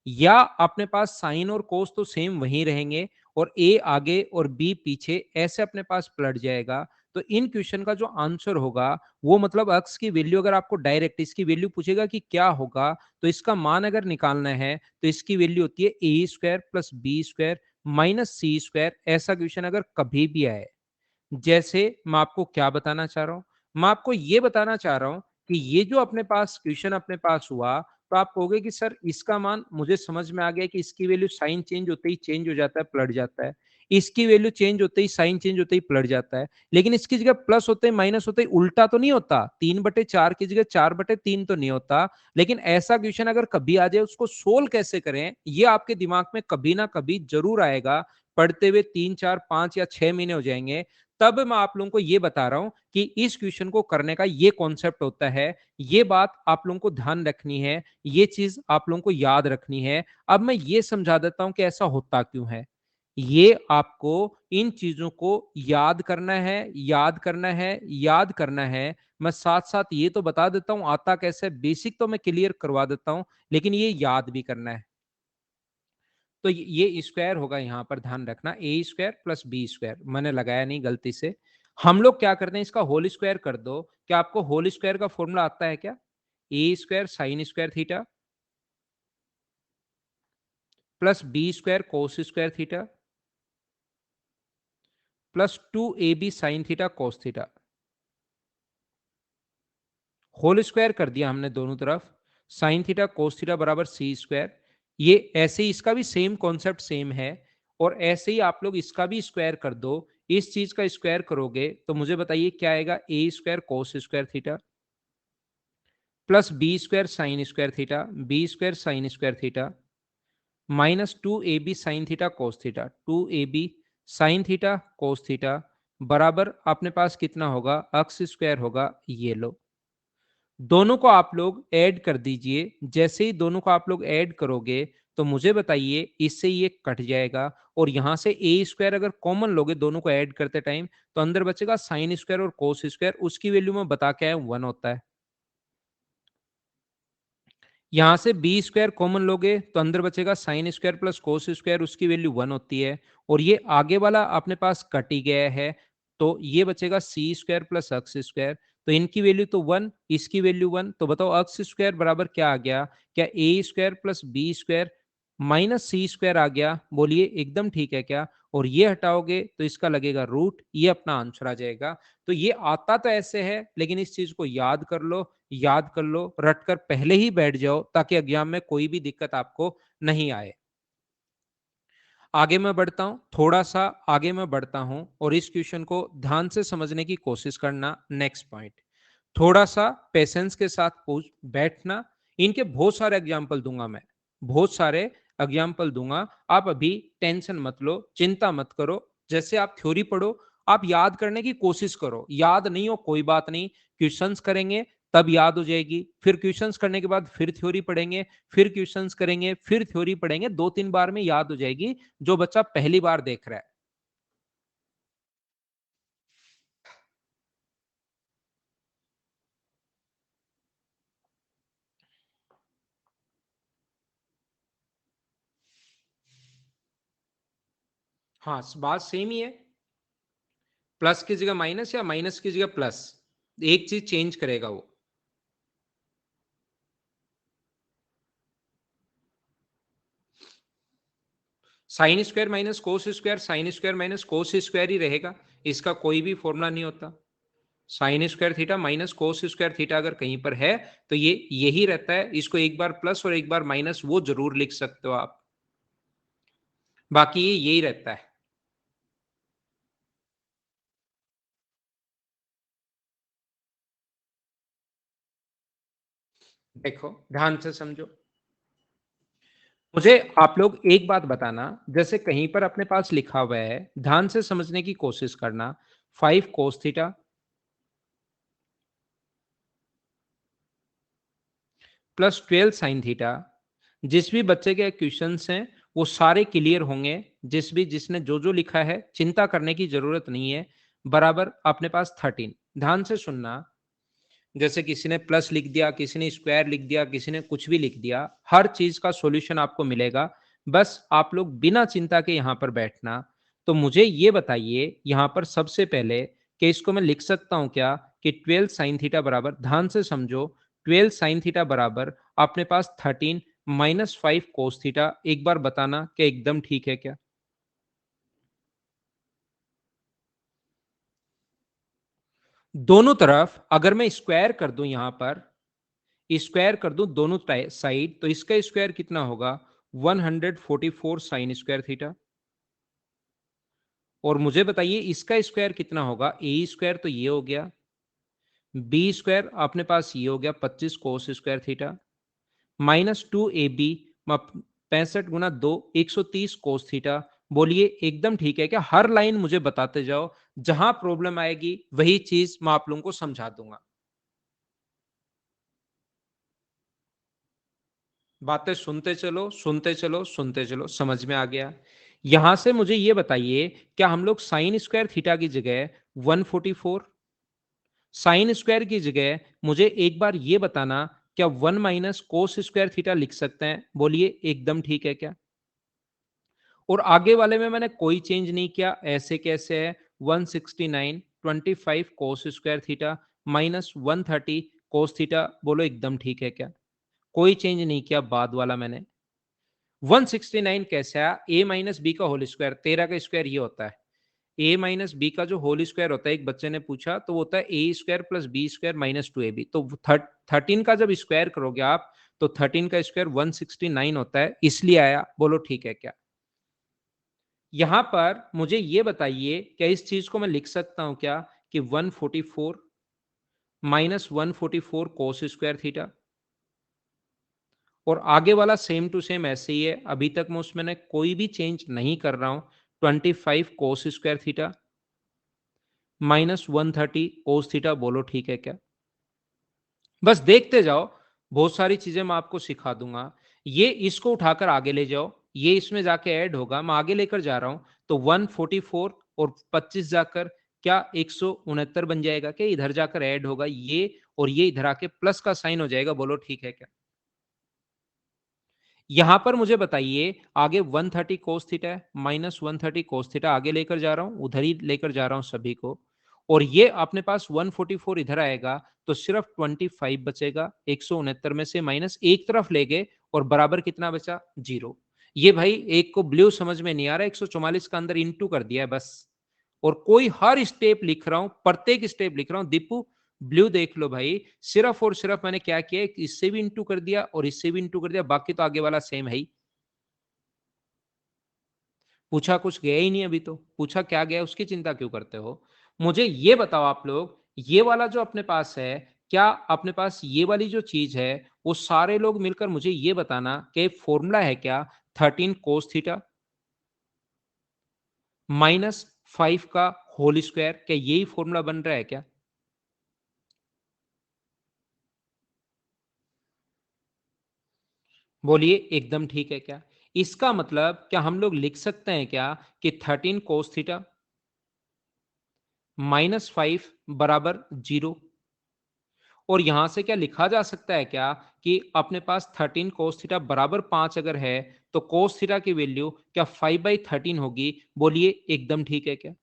या अपने पास साइन और कोस तो सेम वहीं रहेंगे और ए आगे और बी पीछे, ऐसे अपने पास पलट जाएगा। तो इन क्वेश्चन का जो आंसर होगा वो, मतलब अक्स की वैल्यू अगर आपको डायरेक्ट इसकी वैल्यू पूछेगा कि क्या होगा, तो इसका मान अगर निकालना है तो इसकी वैल्यू होती है A square plus B square minus C square. ऐसा क्वेश्चन अगर कभी भी आए, जैसे मैं आपको क्या बताना चाह रहा हूं, मैं आपको यह बताना चाह रहा हूं कि ये जो अपने पास क्वेश्चन अपने पास हुआ, तो आप कहोगे कि सर इसका मान मुझे समझ में आ गया कि इसकी वैल्यू साइन चेंज होते ही चेंज हो जाता है, पलट जाता है। इसकी वैल्यू चेंज होते ही, साइन चेंज होते ही पलट जाता है। लेकिन इसकी जगह प्लस होते ही, माइनस होते ही उल्टा तो नहीं होता, 3/4 की जगह 4/3 तो नहीं होता। लेकिन ऐसा क्वेश्चन अगर कभी आ जाए, उसको सोल्व कैसे करें, ये आपके दिमाग में कभी ना कभी जरूर आएगा। पढ़ते हुए 3 4 5 या 6 महीने हो जाएंगे, तब मैं आप लोगों को ये बता रहा हूं कि इस क्वेश्चन को करने का ये कॉन्सेप्ट होता है। ये बात आप लोगों को ध्यान रखनी है, ये चीज आप लोगों को याद रखनी है। अब मैं ये समझा देता हूं कि ऐसा होता क्यों है। ये आपको इन चीजों को याद करना है, याद करना है, याद करना है। मैं साथ साथ ये तो बता देता हूं आता कैसे, बेसिक तो मैं क्लियर करवा देता हूं, लेकिन ये याद भी करना है। तो ये स्क्वायर होगा, यहां पर ध्यान रखना, ए स्क्वायर प्लस बी स्क्वायर, मैंने लगाया नहीं गलती से। हम लोग क्या करते हैं, इसका होल स्क्वायर कर दो। क्या आपको होल स्क्वायर का फॉर्मूला आता है क्या? A square sine square theta plus B square cos square theta plus 2ab sine theta cos theta, whole square कर दिया हमने दोनों तरफ। साइन थीटा कोस थीटा बराबर सी स्क्वायर। ये ऐसे ही, इसका भी सेम कॉन्सेप्ट सेम है। और ऐसे ही आप लोग इसका भी स्क्वायर कर दो। इस चीज का स्क्वायर करोगे तो मुझे बताइए क्या आएगा, A square cos square theta plus B square sine square theta, B square sine square theta minus 2ab sine theta cos theta, 2ab sine theta cos theta बराबर अपने पास कितना होगा, अक्स स्क्वायर होगा। ये लो, दोनों को आप लोग ऐड कर दीजिए। जैसे ही दोनों को आप लोग ऐड करोगे तो मुझे बताइए, इससे ये कट जाएगा और यहां से ए स्क्वायर अगर कॉमन लोगे दोनों को ऐड करते टाइम, तो अंदर बचेगा साइन स्क्वायर और कोस स्क्वायर, उसकी वैल्यू में बता के आया 1 होता है। यहां से बी स्क्वायर कॉमन लोगे तो अंदर बचेगा sign square plus cos square, उसकी वैल्यू 1 होती है। और ये आगे वाला अपने पास कट ही गया है, तो ये बचेगा सी स्क्वायर प्लस एक्स स्क्वायर। तो इनकी वैल्यू तो 1, इसकी वैल्यू 1, तो बताओ एक्स स्क्वायर बराबर क्या आ गया, क्या A square plus B square minus C square आ गया? बोलिए एकदम ठीक है क्या? और ये हटाओगे तो इसका लगेगा रूट, ये अपना आंसर आ जाएगा। तो ये आता तो ऐसे है, लेकिन इस चीज को याद कर लो, याद कर लो, रट कर पहले ही बैठ जाओ, ताकि एग्जाम में कोई भी दिक्कत आपको नहीं आए। आगे मैं बढ़ता हूँ, थोड़ा-सा आगे मैं बढ़ता हूँ और इस क्वेश्चन को ध्यान से समझने की कोशिश करना। नेक्स्ट पॉइंट, थोड़ा-सा पेशेंस के साथ पूछ बैठना। इनके बहुत सारे एग्जाम्पल दूँगा मैं, बहुत सारे एग्जाम्पल दूँगा। आप अभी टेंशन मत लो, चिंता मत करो। जैसे आप थ्योरी पढ़ो, आप याद करने की कोशिश करो। याद नहीं हो कोई बात नहीं, क्वेश्चंस करेंगे तब याद हो जाएगी। फिर क्वेश्चंस करने के बाद फिर थ्योरी पढ़ेंगे, फिर क्वेश्चंस करेंगे, फिर थ्योरी पढ़ेंगे। 2-3 बार में याद हो जाएगी, जो बच्चा पहली बार देख रहा है। हाँ, बात सेम ही है। प्लस की जगह माइनस या माइनस की जगह प्लस, एक चीज चेंज करेगा वो। Sine square minus cos square, sine square minus cos square ही रहेगा। इसका कोई भी फॉर्मूला नहीं होता। Sine square theta minus cos square theta अगर कहीं पर है तो ये यही रहता है। इसको एक बार प्लस और एक बार माइनस वो जरूर लिख सकते हो आप, बाकी ये यही रहता है। देखो ध्यान से समझो, मुझे आप लोग एक बात बताना। जैसे कहीं पर अपने पास लिखा हुआ है, ध्यान से समझने की कोशिश करना। 5 कोस थीटा प्लस 12 साइन थीटा। जिस भी बच्चे के क्वेश्चंस हैं वो सारे क्लियर होंगे। जिसने जो जो लिखा है चिंता करने की जरूरत नहीं है। बराबर अपने पास 13। ध्यान से सुनना। जैसे किसी ने प्लस लिख दिया, किसी ने स्क्वायर लिख दिया, किसी ने कुछ भी लिख दिया, हर चीज का सॉल्यूशन आपको मिलेगा। बस आप लोग बिना चिंता के यहाँ पर बैठना। तो मुझे ये बताइए यहाँ पर सबसे पहले कि इसको मैं लिख सकता हूँ क्या कि 12 साइन थीटा बराबर, ध्यान से समझो, 12 साइन थीटा बराबर अपने पास 13 माइनस 5 कोस थीटा। एक बार बताना कि एकदम ठीक है क्या? दोनों तरफ अगर मैं स्क्वायर कर दूं, यहां पर स्क्वायर कर दूं दोनों साइड, तो इसका स्क्वायर कितना होगा? 144 साइन स्क्वायर थीटा। और मुझे बताइए इसका स्क्वायर कितना होगा? ए स्क्वायर तो ये हो गया, बी स्क्वायर अपने पास ये हो गया 25 कोस स्क्वायर थीटा, माइनस 2 AB 65 गुना 2 130 कोस थीटा। बोलिए एकदम ठीक है क्या? हर लाइन मुझे बताते जाओ, जहां प्रॉब्लम आएगी वही चीज मैं आप लोगों को समझा दूंगा। बातें सुनते चलो, सुनते चलो, सुनते चलो, समझ में आ गया। यहां से मुझे ये बताइए, क्या हम लोग साइन स्क्वायर थीटा की जगह 144, साइन स्क्वायर की जगह मुझे एक बार ये बताना, क्या 1 - कोस स्क्वायर थीटा लिख सकते हैं? बोलिए एकदम ठीक है क्या? और आगे वाले में मैंने कोई चेंज नहीं किया, ऐसे कैसे है? 169 25 कोस square theta minus 130 cos theta. बोलो एकदम ठीक है क्या? कोई चेंज नहीं किया बाद वाला मैंने। 169 कैसे आया? ए माइनस बी का होल स्क्वायर, 13 का स्क्वायर ये होता है। ए माइनस बी का जो होल स्क्वायर होता है, एक बच्चे ने पूछा, तो वो होता है A square plus B square minus 2AB। तो 13 का जब स्क्वायर करोगे आप, तो 13 का स्क्वायर 169 होता है, इसलिए आया। बोलो ठीक है क्या? यहां पर मुझे ये बताइए, क्या इस चीज को मैं लिख सकता हूं क्या कि 144 माइनस 144 कोस स्क्वायर थीटा? और आगे वाला सेम टू सेम ऐसे ही है, अभी तक मैं उसमें कोई भी चेंज नहीं कर रहा हूं। 25 कोस square theta minus 130 cos theta. बोलो ठीक है क्या? बस देखते जाओ, बहुत सारी चीजें मैं आपको सिखा दूंगा। ये इसको उठाकर आगे ले जाओ, ये इसमें जाके ऐड होगा, मैं आगे लेकर जा रहा हूं। तो 144 और 25 जाकर क्या 169 बन जाएगा क्या? इधर जाकर ऐड होगा ये, और ये इधर आके प्लस का साइन हो जाएगा। बोलो ठीक है क्या? यहां पर मुझे बताइए, आगे 130 कोस थीटा है, माइनस 130 कोस थीटा आगे लेकर जा रहा हूं, उधर ही लेकर जा रहा हूं सभी को। और ये अपने पास 144 इधर आएगा, तो सिर्फ 25 बचेगा। 169 में से माइनस एक तरफ ले गए, और बराबर कितना बचा? 0। ये भाई एक को ब्लू समझ में नहीं आ रहा, 144 का अंदर इंटू कर दिया है बस। और कोई हर स्टेप लिख रहा हूं, प्रत्येक स्टेप लिख रहा हूं। दीपू ब्लू देख लो भाई, सिर्फ और सिर्फ मैंने क्या किया, इससे भी इंटू कर दिया और इससे भी इंटू कर दिया, बाकी तो आगे वाला सेम है ही। पूछा कुछ गया ही नहीं अभी तो, पूछा क्या गया उसकी चिंता क्यों करते हो? मुझे ये बताओ आप लोग, ये वाला जो अपने पास है, क्या अपने पास ये वाली जो चीज़ है, वो सारे लोग मिलकर मुझे ये बताना कि फ़ॉर्मूला है क्या 13 कोस थीटा माइनस 5 का होल स्क्वायर, क्या यही फ़ॉर्मूला बन रहा है क्या? बोलिए एकदम ठीक है क्या? इसका मतलब क्या हम लोग लिख सकते हैं क्या कि 13 कोस थीटा माइनस 5 बराबर 0? और यहां से क्या लिखा जा सकता है क्या कि अपने पास 13 कोस थीटा बराबर 5 अगर है, तो कोस थीटा की वैल्यू क्या 5/13 होगी? बोलिए एकदम ठीक है क्या?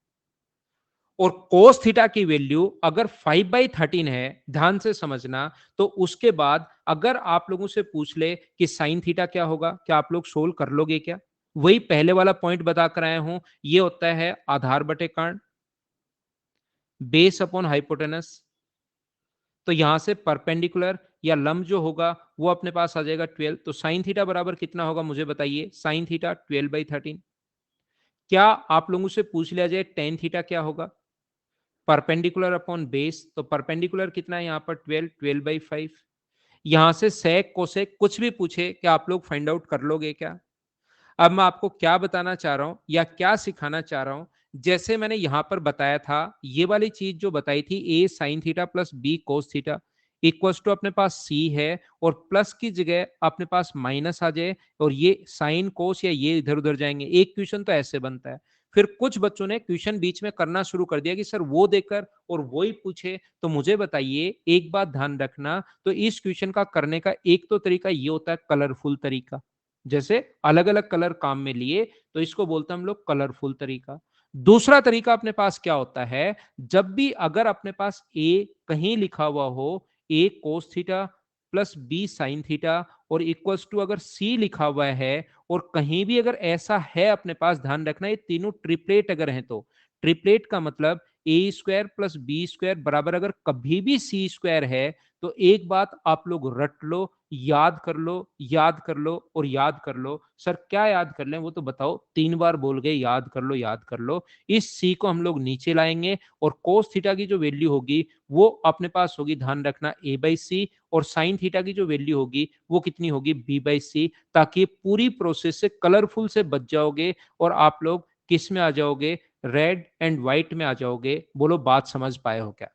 और कोस थीटा की वैल्यू अगर 5/13 है, ध्यान से समझना, तो उसके बाद अगर आप लोगों से पूछ ले कि साइन थीटा क्या होगा, क्या आप लोग सोल्व कर लोगे क्या? वही पहले वाला पॉइंट बता कर आया हूं, ये होता है आधार बटे कर्ण, बेस अपॉन हाइपोटेनस। तो यहां से परपेंडिकुलर या लंब जो होगा वो अपने पास आ जाएगा 12। तो साइन थीटा बराबर कितना होगा मुझे बताइए? Sine theta 12/13। क्या आप लोगों से पूछ लिया जाए टेन थीटा क्या होगा? परपेंडिकुलर अपॉन बेस, तो परपेंडिकुलर कितना है यहाँ पर? 12/5। यहां से सेक कोसेक कुछ भी पूछे, क्या आप लोग फाइंड आउट कर लोगे क्या? अब मैं आपको क्या बताना चाह रहा हूं या क्या सिखाना चाह रहा हूं, जैसे मैंने यहां पर बताया था, ये वाली चीज जो बताई थी, A sine theta plus B cos theta equals to अपने पास सी है, और प्लस की जगह अपने पास माइनस आ जाए, और ये साइन कोस या ये इधर उधर जाएंगे। एक क्वेश्चन तो ऐसे बनता है। फिर कुछ बच्चों ने क्वेश्चन बीच में करना शुरू कर दिया कि सर वो देकर और वो ही पूछे। तो मुझे बताइए, एक बात ध्यान रखना, तो इस क्वेश्चन का करने का एक तो तरीका ये होता है कलरफुल तरीका, जैसे अलग अलग कलर काम में लिए, तो इसको बोलते हैं हम लोग कलरफुल तरीका। दूसरा तरीका अपने पास क्या होता है, जब भी अगर अपने पास ए कहीं लिखा हुआ हो, A cos theta plus B sine theta और इक्वल्स टू अगर सी लिखा हुआ है, और कहीं भी अगर ऐसा है अपने पास, ध्यान रखना ये तीनों ट्रिपलेट अगर हैं, तो ट्रिपलेट का मतलब ए स्क्वायर प्लस बी स्क्वायर बराबर अगर कभी भी सी स्क्वायर है, तो एक बात आप लोग रट लो, याद कर लो, याद कर लो और याद कर लो। सर क्या याद कर लें वो तो बताओ? 3 बार बोल गए याद कर लो, याद कर लो। इस सी को हम लोग नीचे लाएंगे, और कोस थीटा की जो वैल्यू होगी वो अपने पास होगी, ध्यान रखना, ए बाई सी, और साइन थीटा की जो वैल्यू होगी वो कितनी होगी? बी बाई सी। ताकि पूरी प्रोसेस से कलरफुल से बच जाओगे, और आप लोग किस में आ जाओगे? रेड एंड व्हाइट में आ जाओगे। बोलो बात समझ पाए हो क्या?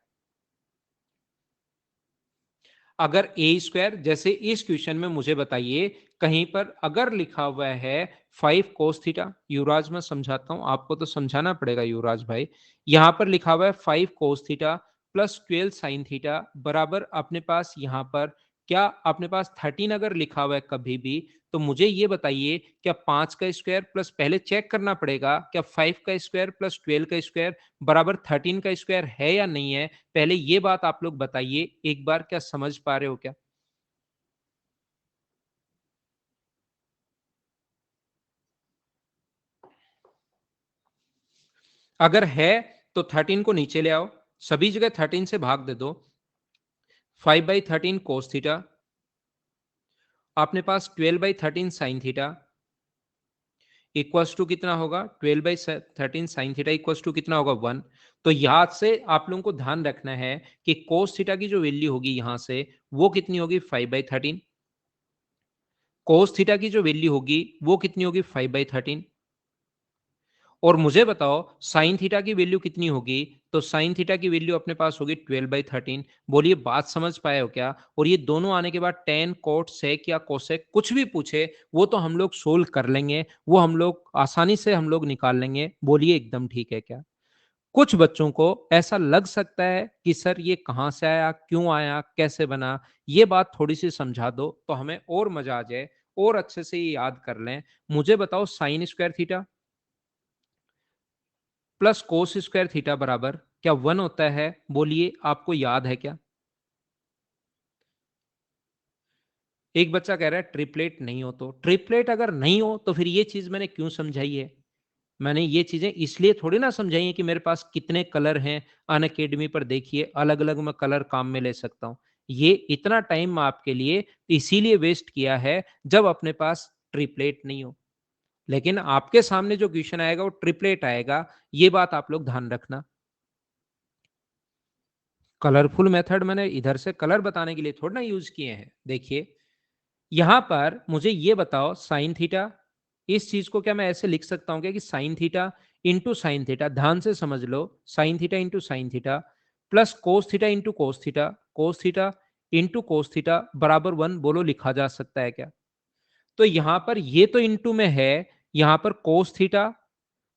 अगर ए स्क्वायर, जैसे इस क्वेश्चन में मुझे बताइए, कहीं पर अगर लिखा हुआ है 5 कोस थीटा, युवराज मैं समझाता हूं आपको, तो समझाना पड़ेगा युवराज भाई। यहां पर लिखा हुआ है 5 कोस थीटा प्लस 12 साइन थीटा बराबर अपने पास यहां पर क्या अपने पास 13 अगर लिखा हुआ है कभी भी, तो मुझे ये बताइए, क्या 5 का स्क्वायर प्लस, पहले चेक करना पड़ेगा, क्या 5 का स्क्वायर प्लस 12 का स्क्वायर बराबर 13 का स्क्वायर है या नहीं है? पहले ये बात आप लोग बताइए एक बार, क्या समझ पा रहे हो क्या? अगर है तो 13 को नीचे ले आओ, सभी जगह 13 से भाग दे दो। 5/13 कोस थीटा, अपने पास 12/13 साइन थीटा इक्वल्स टू कितना होगा? 12/13 साइन थीटा इक्वल्स टू कितना होगा? 1। तो यहां से आप लोगों को ध्यान रखना है कि कोस थीटा की जो वैल्यू होगी यहां से, वो कितनी होगी? 5/13। कोस थीटा की जो वैल्यू होगी वो कितनी होगी? 5/13। और मुझे बताओ साइन थीटा की वैल्यू कितनी होगी? तो साइन थीटा की वैल्यू अपने पास होगी 12/13। बोलिए बात समझ पाए हो क्या? और ये दोनों आने के बाद टेन कोट सेक या कोसेक कुछ भी पूछे, वो तो हम लोग सोल्व कर लेंगे, वो हम लोग आसानी से हम लोग निकाल लेंगे। बोलिए एकदम ठीक है क्या? कुछ बच्चों को ऐसा लग सकता है कि सर ये कहां से आया, क्यों आया, कैसे बना, ये बात थोड़ी सी समझा दो तो हमें और मजा आ जाए, और अच्छे से ये याद कर लें। मुझे बताओ sign square theta plus cos square theta बराबर क्या 1 होता है? बोलिए आपको याद है क्या? एक बच्चा कह रहा है ट्रिपलेट नहीं हो। तो ट्रिपलेट अगर नहीं हो तो फिर ये चीज मैंने क्यों समझाई है? मैंने ये चीजें इसलिए थोड़ी ना समझाई है कि मेरे पास कितने कलर हैं। अन अकेडमी पर देखिए अलग अलग मैं कलर काम में ले सकता हूं। ये इतना टाइम आपके लिए इसीलिए वेस्ट किया है जब अपने पास ट्रिपलेट नहीं हो। लेकिन आपके सामने जो क्वेश्चन आएगा वो ट्रिपलेट आएगा, ये बात आप लोग ध्यान रखना। कलरफुल मेथड मैंने इधर से कलर बताने के लिए थोड़ा ना यूज किए हैं। देखिए यहां पर मुझे ये बताओ साइन थीटा, इस चीज को क्या मैं ऐसे लिख सकता हूं क्या कि sine theta into sine theta, ध्यान से समझ लो, sine theta into sine theta plus cos theta into cos theta into cos theta बराबर 1, बोलो लिखा जा सकता है क्या? तो यहां पर ये तो इंटू में है, यहां पर cos theta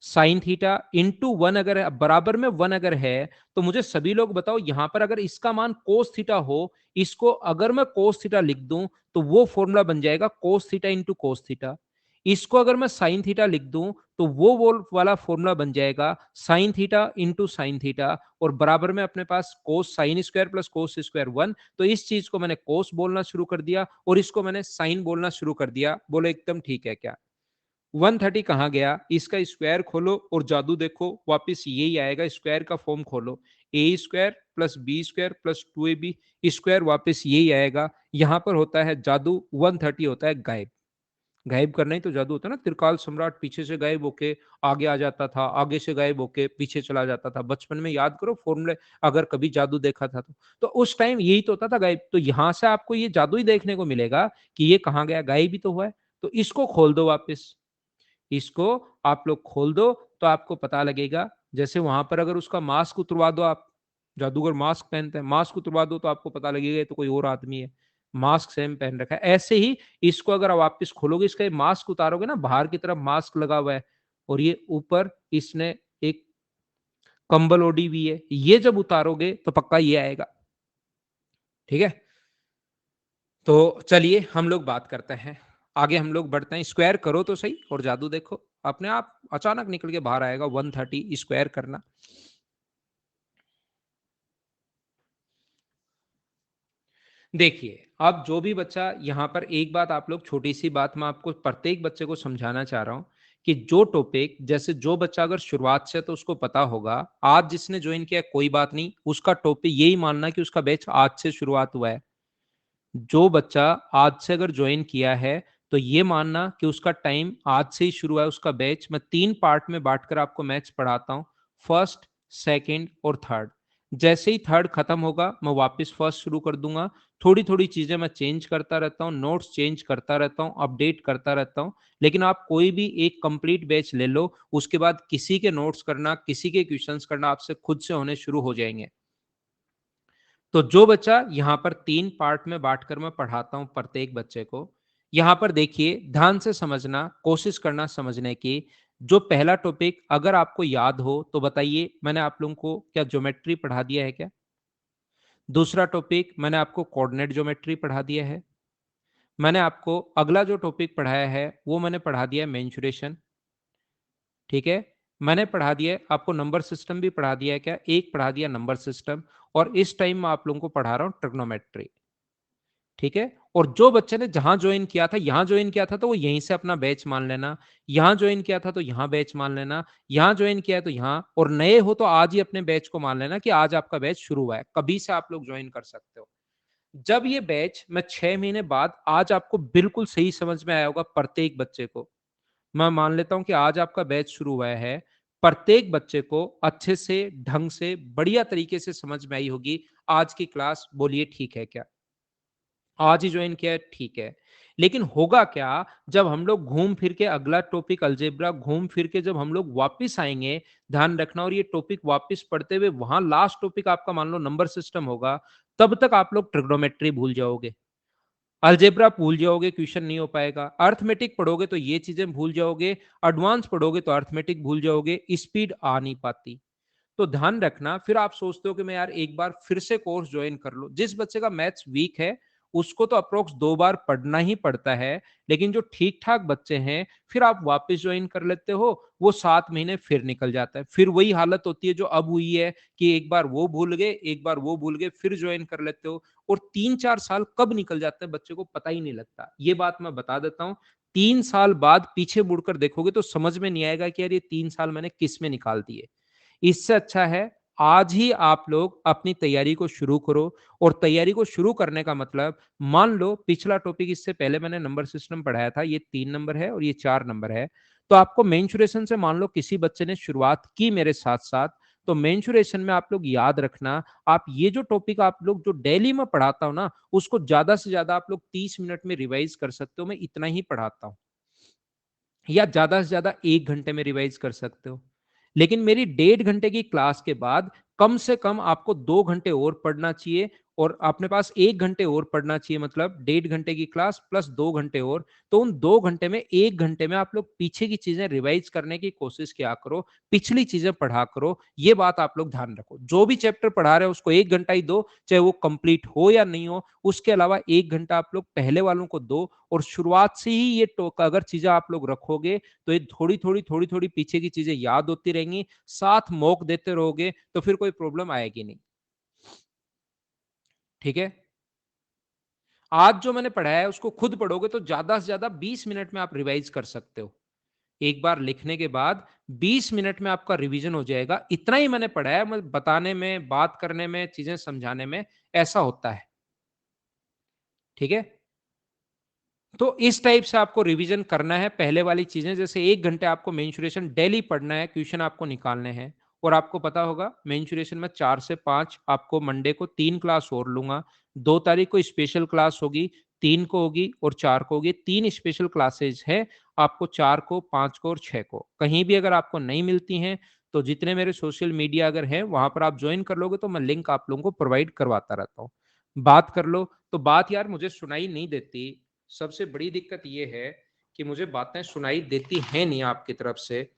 sine theta into 1 अगर है, बराबर में 1 अगर है, तो मुझे सभी लोग बताओ यहां पर अगर इसका मान कोस थीटा हो, इसको अगर मैं कोस थीटा लिख दूं तो वो फॉर्मूला बन जाएगा कोस थीटा इंटू कोस थीटा। इसको अगर मैं साइन थीटा लिख दूं तो वो वाला फॉर्मूला बन जाएगा sine theta into sine theta, और बराबर में अपने पास cos sine square plus cos square 1। तो इस चीज को मैंने कोस बोलना शुरू कर दिया और इसको मैंने साइन बोलना शुरू कर दिया। बोलो एकदम ठीक है क्या? 130 कहाँ गया? इसका स्क्वायर खोलो और जादू देखो, वापस यही आएगा। स्क्वायर का फॉर्म खोलो, A square plus B square plus 2ab square, वापस यही आएगा। यहां पर होता है जादू, 130 होता है गायब। गायब करना ही तो जादू होता है ना। त्रिकाल सम्राट पीछे से गायब होके आगे आ जाता था, आगे से गायब होके पीछे चला जाता था। बचपन में याद करो फॉर्मूले, अगर कभी जादू देखा था तो उस टाइम यही तो होता था, गायब। तो यहां से आपको ये जादू ही देखने को मिलेगा कि ये कहाँ गया, गायब ही तो हुआ है। तो इसको खोल दो वापस, इसको आप लोग खोल दो तो आपको पता लगेगा। जैसे वहां पर अगर उसका मास्क उतरवा दो, आप जादूगर मास्क पहनते हैं, मास्क उतरवा दो तो आपको पता लगेगा ये तो कोई और आदमी है, मास्क सेम पहन रखा है। ऐसे ही इसको अगर आप वापस खोलोगे, इसका मास्क उतारोगे ना, बाहर की तरफ मास्क लगा हुआ है और ये ऊपर इसने एक कंबल ओढ़ी हुई है, ये जब उतारोगे तो पक्का ये आएगा। ठीक है, तो चलिए हम लोग बात करते हैं, आगे हम लोग बढ़ते हैं। स्क्वायर करो तो सही और जादू देखो, अपने आप अचानक निकल के बाहर आएगा। 130 स्क्वायर करना। देखिए अब जो भी बच्चा यहाँ पर, एक बात आप लोग, छोटी सी बात मैं आपको प्रत्येक बच्चे को समझाना चाह रहा हूँ कि जो टॉपिक, जैसे जो बच्चा अगर शुरुआत से, तो उसको पता होगा, आज जिसने ज्वाइन किया कोई बात नहीं, उसका टॉपिक यही मानना कि उसका बैच आज से शुरुआत हुआ है। जो बच्चा आज से अगर ज्वाइन किया है तो ये मानना कि उसका टाइम आज से ही शुरू हुआ है, उसका बैच। मैं 3 पार्ट में बांटकर आपको मैथ्स पढ़ाता हूँ, फर्स्ट, सेकंड और थर्ड। जैसे ही थर्ड खत्म होगा मैं वापस फर्स्ट शुरू कर दूंगा। थोड़ी थोड़ी चीजें मैं चेंज करता रहता हूँ, नोट्स चेंज करता रहता हूँ, अपडेट करता रहता हूँ। लेकिन आप कोई भी एक कंप्लीट बैच ले लो, उसके बाद किसी के नोट्स करना, किसी के क्वेश्चंस करना आपसे खुद से होने शुरू हो जाएंगे। तो जो बच्चा यहाँ पर 3 पार्ट में बांटकर मैं पढ़ाता हूं प्रत्येक बच्चे को, यहाँ पर देखिए ध्यान से समझना, कोशिश करना समझने की। जो पहला टॉपिक अगर आपको याद हो तो बताइए, मैंने आप लोगों को क्या ज्योमेट्री पढ़ा दिया है क्या? दूसरा टॉपिक मैंने आपको कोऑर्डिनेट ज्योमेट्री पढ़ा दिया है। मैंने आपको अगला जो टॉपिक पढ़ाया है वो मैंने पढ़ा दिया है मेंसुरेशन। ठीक है, मैंने पढ़ा दिया है आपको नंबर सिस्टम भी पढ़ा दिया है क्या? एक पढ़ा दिया नंबर सिस्टम, और इस टाइम मैं आप लोगों को पढ़ा रहा हूँ ट्रिग्नोमेट्री। ठीक है, और जो बच्चे ने जहां ज्वाइन किया था, यहां ज्वाइन किया था तो वो यहीं से अपना बैच मान लेना, यहां ज्वाइन किया था तो यहां बैच मान लेना, यहां ज्वाइन किया है तो यहां, और नए हो तो आज ही अपने बैच को मान लेना कि आज आपका बैच शुरू हुआ है, कभी से आप लोग ज्वाइन कर सकते हो। जब ये बैच मैं 6 महीने बाद, आज आपको बिल्कुल सही समझ में आया होगा प्रत्येक बच्चे को। मैं मान लेता हूं कि आज आपका बैच शुरू हुआ है, प्रत्येक बच्चे को अच्छे से, ढंग से, बढ़िया तरीके से समझ में आई होगी आज की क्लास। बोलिए ठीक है क्या? आज ही ज्वाइन किया है, ठीक है। लेकिन होगा क्या, जब हम लोग घूम फिर के अगला टॉपिक अलजेब्रा, घूम फिर के जब हम लोग वापस आएंगे, ध्यान रखना, और ये टॉपिक वापस पढ़ते हुए वहां लास्ट टॉपिक आपका मान लो नंबर सिस्टम होगा, तब तक आप लोग ट्रिग्नोमेट्री भूल जाओगे, अलजेब्रा भूल जाओगे, क्वेश्चन नहीं हो पाएगा। अर्थमेटिक पढ़ोगे तो ये चीजें भूल जाओगे, एडवांस पढ़ोगे तो अर्थमेटिक भूल जाओगे, स्पीड आ नहीं पाती। तो ध्यान रखना, फिर आप सोचते हो कि मैं यार एक बार फिर से कोर्स ज्वाइन कर लो। जिस बच्चे का मैथ्स वीक है उसको तो अप्रोक्स 2 बार पढ़ना ही पड़ता है, लेकिन जो ठीक ठाक बच्चे हैं फिर आप वापस ज्वाइन कर लेते हो, वो 7 महीने फिर निकल जाता है। फिर वही हालत होती है जो अब हुई है कि एक बार वो भूल गए, एक बार वो भूल गए, फिर ज्वाइन कर लेते हो, और 3-4 साल कब निकल जाते हैं बच्चे को पता ही नहीं लगता। ये बात मैं बता देता हूँ, 3 साल बाद पीछे मुड़कर देखोगे तो समझ में नहीं आएगा कि यार ये 3 साल मैंने किस में निकाल दिए। इससे अच्छा है आज ही आप लोग अपनी तैयारी को शुरू करो। और तैयारी को शुरू करने का मतलब, मान लो पिछला टॉपिक इससे पहले मैंने नंबर सिस्टम पढ़ाया था, ये 3 नंबर है और ये 4 नंबर है। तो आपको मेंसुरेशन से मान लो किसी बच्चे ने शुरुआत की मेरे साथ साथ, तो मेंसुरेशन में आप लोग याद रखना, आप ये जो टॉपिक आप लोग जो डेली में पढ़ाता हूं ना, उसको ज्यादा से ज्यादा आप लोग 30 मिनट में रिवाइज कर सकते हो। मैं इतना ही पढ़ाता हूं, या ज्यादा से ज्यादा 1 घंटे में रिवाइज कर सकते हो। लेकिन मेरी 1.5 घंटे की क्लास के बाद कम से कम आपको 2 घंटे और पढ़ना चाहिए, और अपने पास 1 घंटे और पढ़ना चाहिए। मतलब 1.5 घंटे की क्लास प्लस 2 घंटे और, तो उन 2 घंटे में 1 घंटे में आप लोग पीछे की चीजें रिवाइज करने की कोशिश किया करो, पिछली चीजें पढ़ा करो। ये बात आप लोग ध्यान रखो, जो भी चैप्टर पढ़ा रहे हो उसको 1 घंटा ही दो, चाहे वो कंप्लीट हो या नहीं हो। उसके अलावा 1 घंटा आप लोग पहले वालों को दो, और शुरुआत से ही ये अगर चीजें आप लोग रखोगे, तो ये थोड़ी थोड़ी पीछे की चीजें याद होती रहेंगी, साथ मॉक देते रहोगे, तो फिर कोई प्रॉब्लम आएगी नहीं। ठीक है। आज जो मैंने पढ़ाया है उसको खुद पढ़ोगे तो ज्यादा से ज्यादा 20 मिनट में आप रिवाइज कर सकते हो। एक बार लिखने के बाद 20 मिनट में आपका रिवीजन हो जाएगा। इतना ही मैंने पढ़ाया, मैं बताने में, बात करने में, चीजें समझाने में ऐसा होता है। ठीक है। तो इस टाइप से आपको रिवीजन करना है। पहले वाली चीजें, जैसे 1 घंटे आपको मेंसुरेशन डेली पढ़ना है, क्वेश्चन आपको निकालने हैं। और आपको पता होगा मेंसुरेशन में 4 से 5 आपको मंडे को 3 क्लास और लूंगा। 2 तारीख को स्पेशल क्लास होगी, 3 को होगी और 4 को होगी। 3 स्पेशल क्लासेज है आपको, 4 को, 5 को और 6 को। कहीं भी अगर आपको नहीं मिलती हैं, तो जितने मेरे सोशल मीडिया अगर हैं वहां पर आप ज्वाइन कर लोगे, तो मैं लिंक आप लोगों को प्रोवाइड करवाता रहता हूँ। बात कर लो। तो बात यार मुझे सुनाई नहीं देती। सबसे बड़ी दिक्कत ये है कि मुझे बातें सुनाई देती हैं नहीं आपकी तरफ से।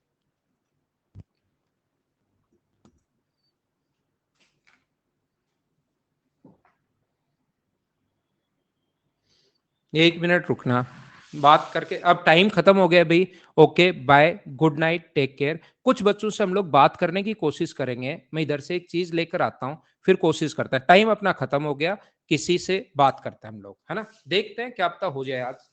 1 मिनट रुकना, बात करके अब टाइम खत्म हो गया भाई। Okay bye, good night, take care. कुछ बच्चों से हम लोग बात करने की कोशिश करेंगे। मैं इधर से एक चीज लेकर आता हूं, फिर कोशिश करते हैं। टाइम अपना खत्म हो गया, किसी से बात करते हैं हम लोग, है ना। देखते हैं क्या पता हो जाए आज।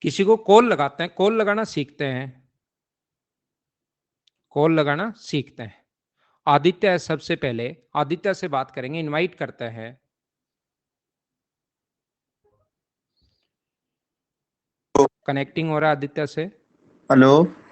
किसी को कॉल लगाते हैं, कॉल लगाना सीखते हैं, कॉल लगाना सीखते हैं। आदित्य है सबसे पहले, आदित्य से बात करेंगे, इनवाइट करते हैं। कनेक्टिंग हो रहा है आदित्य से। हेलो।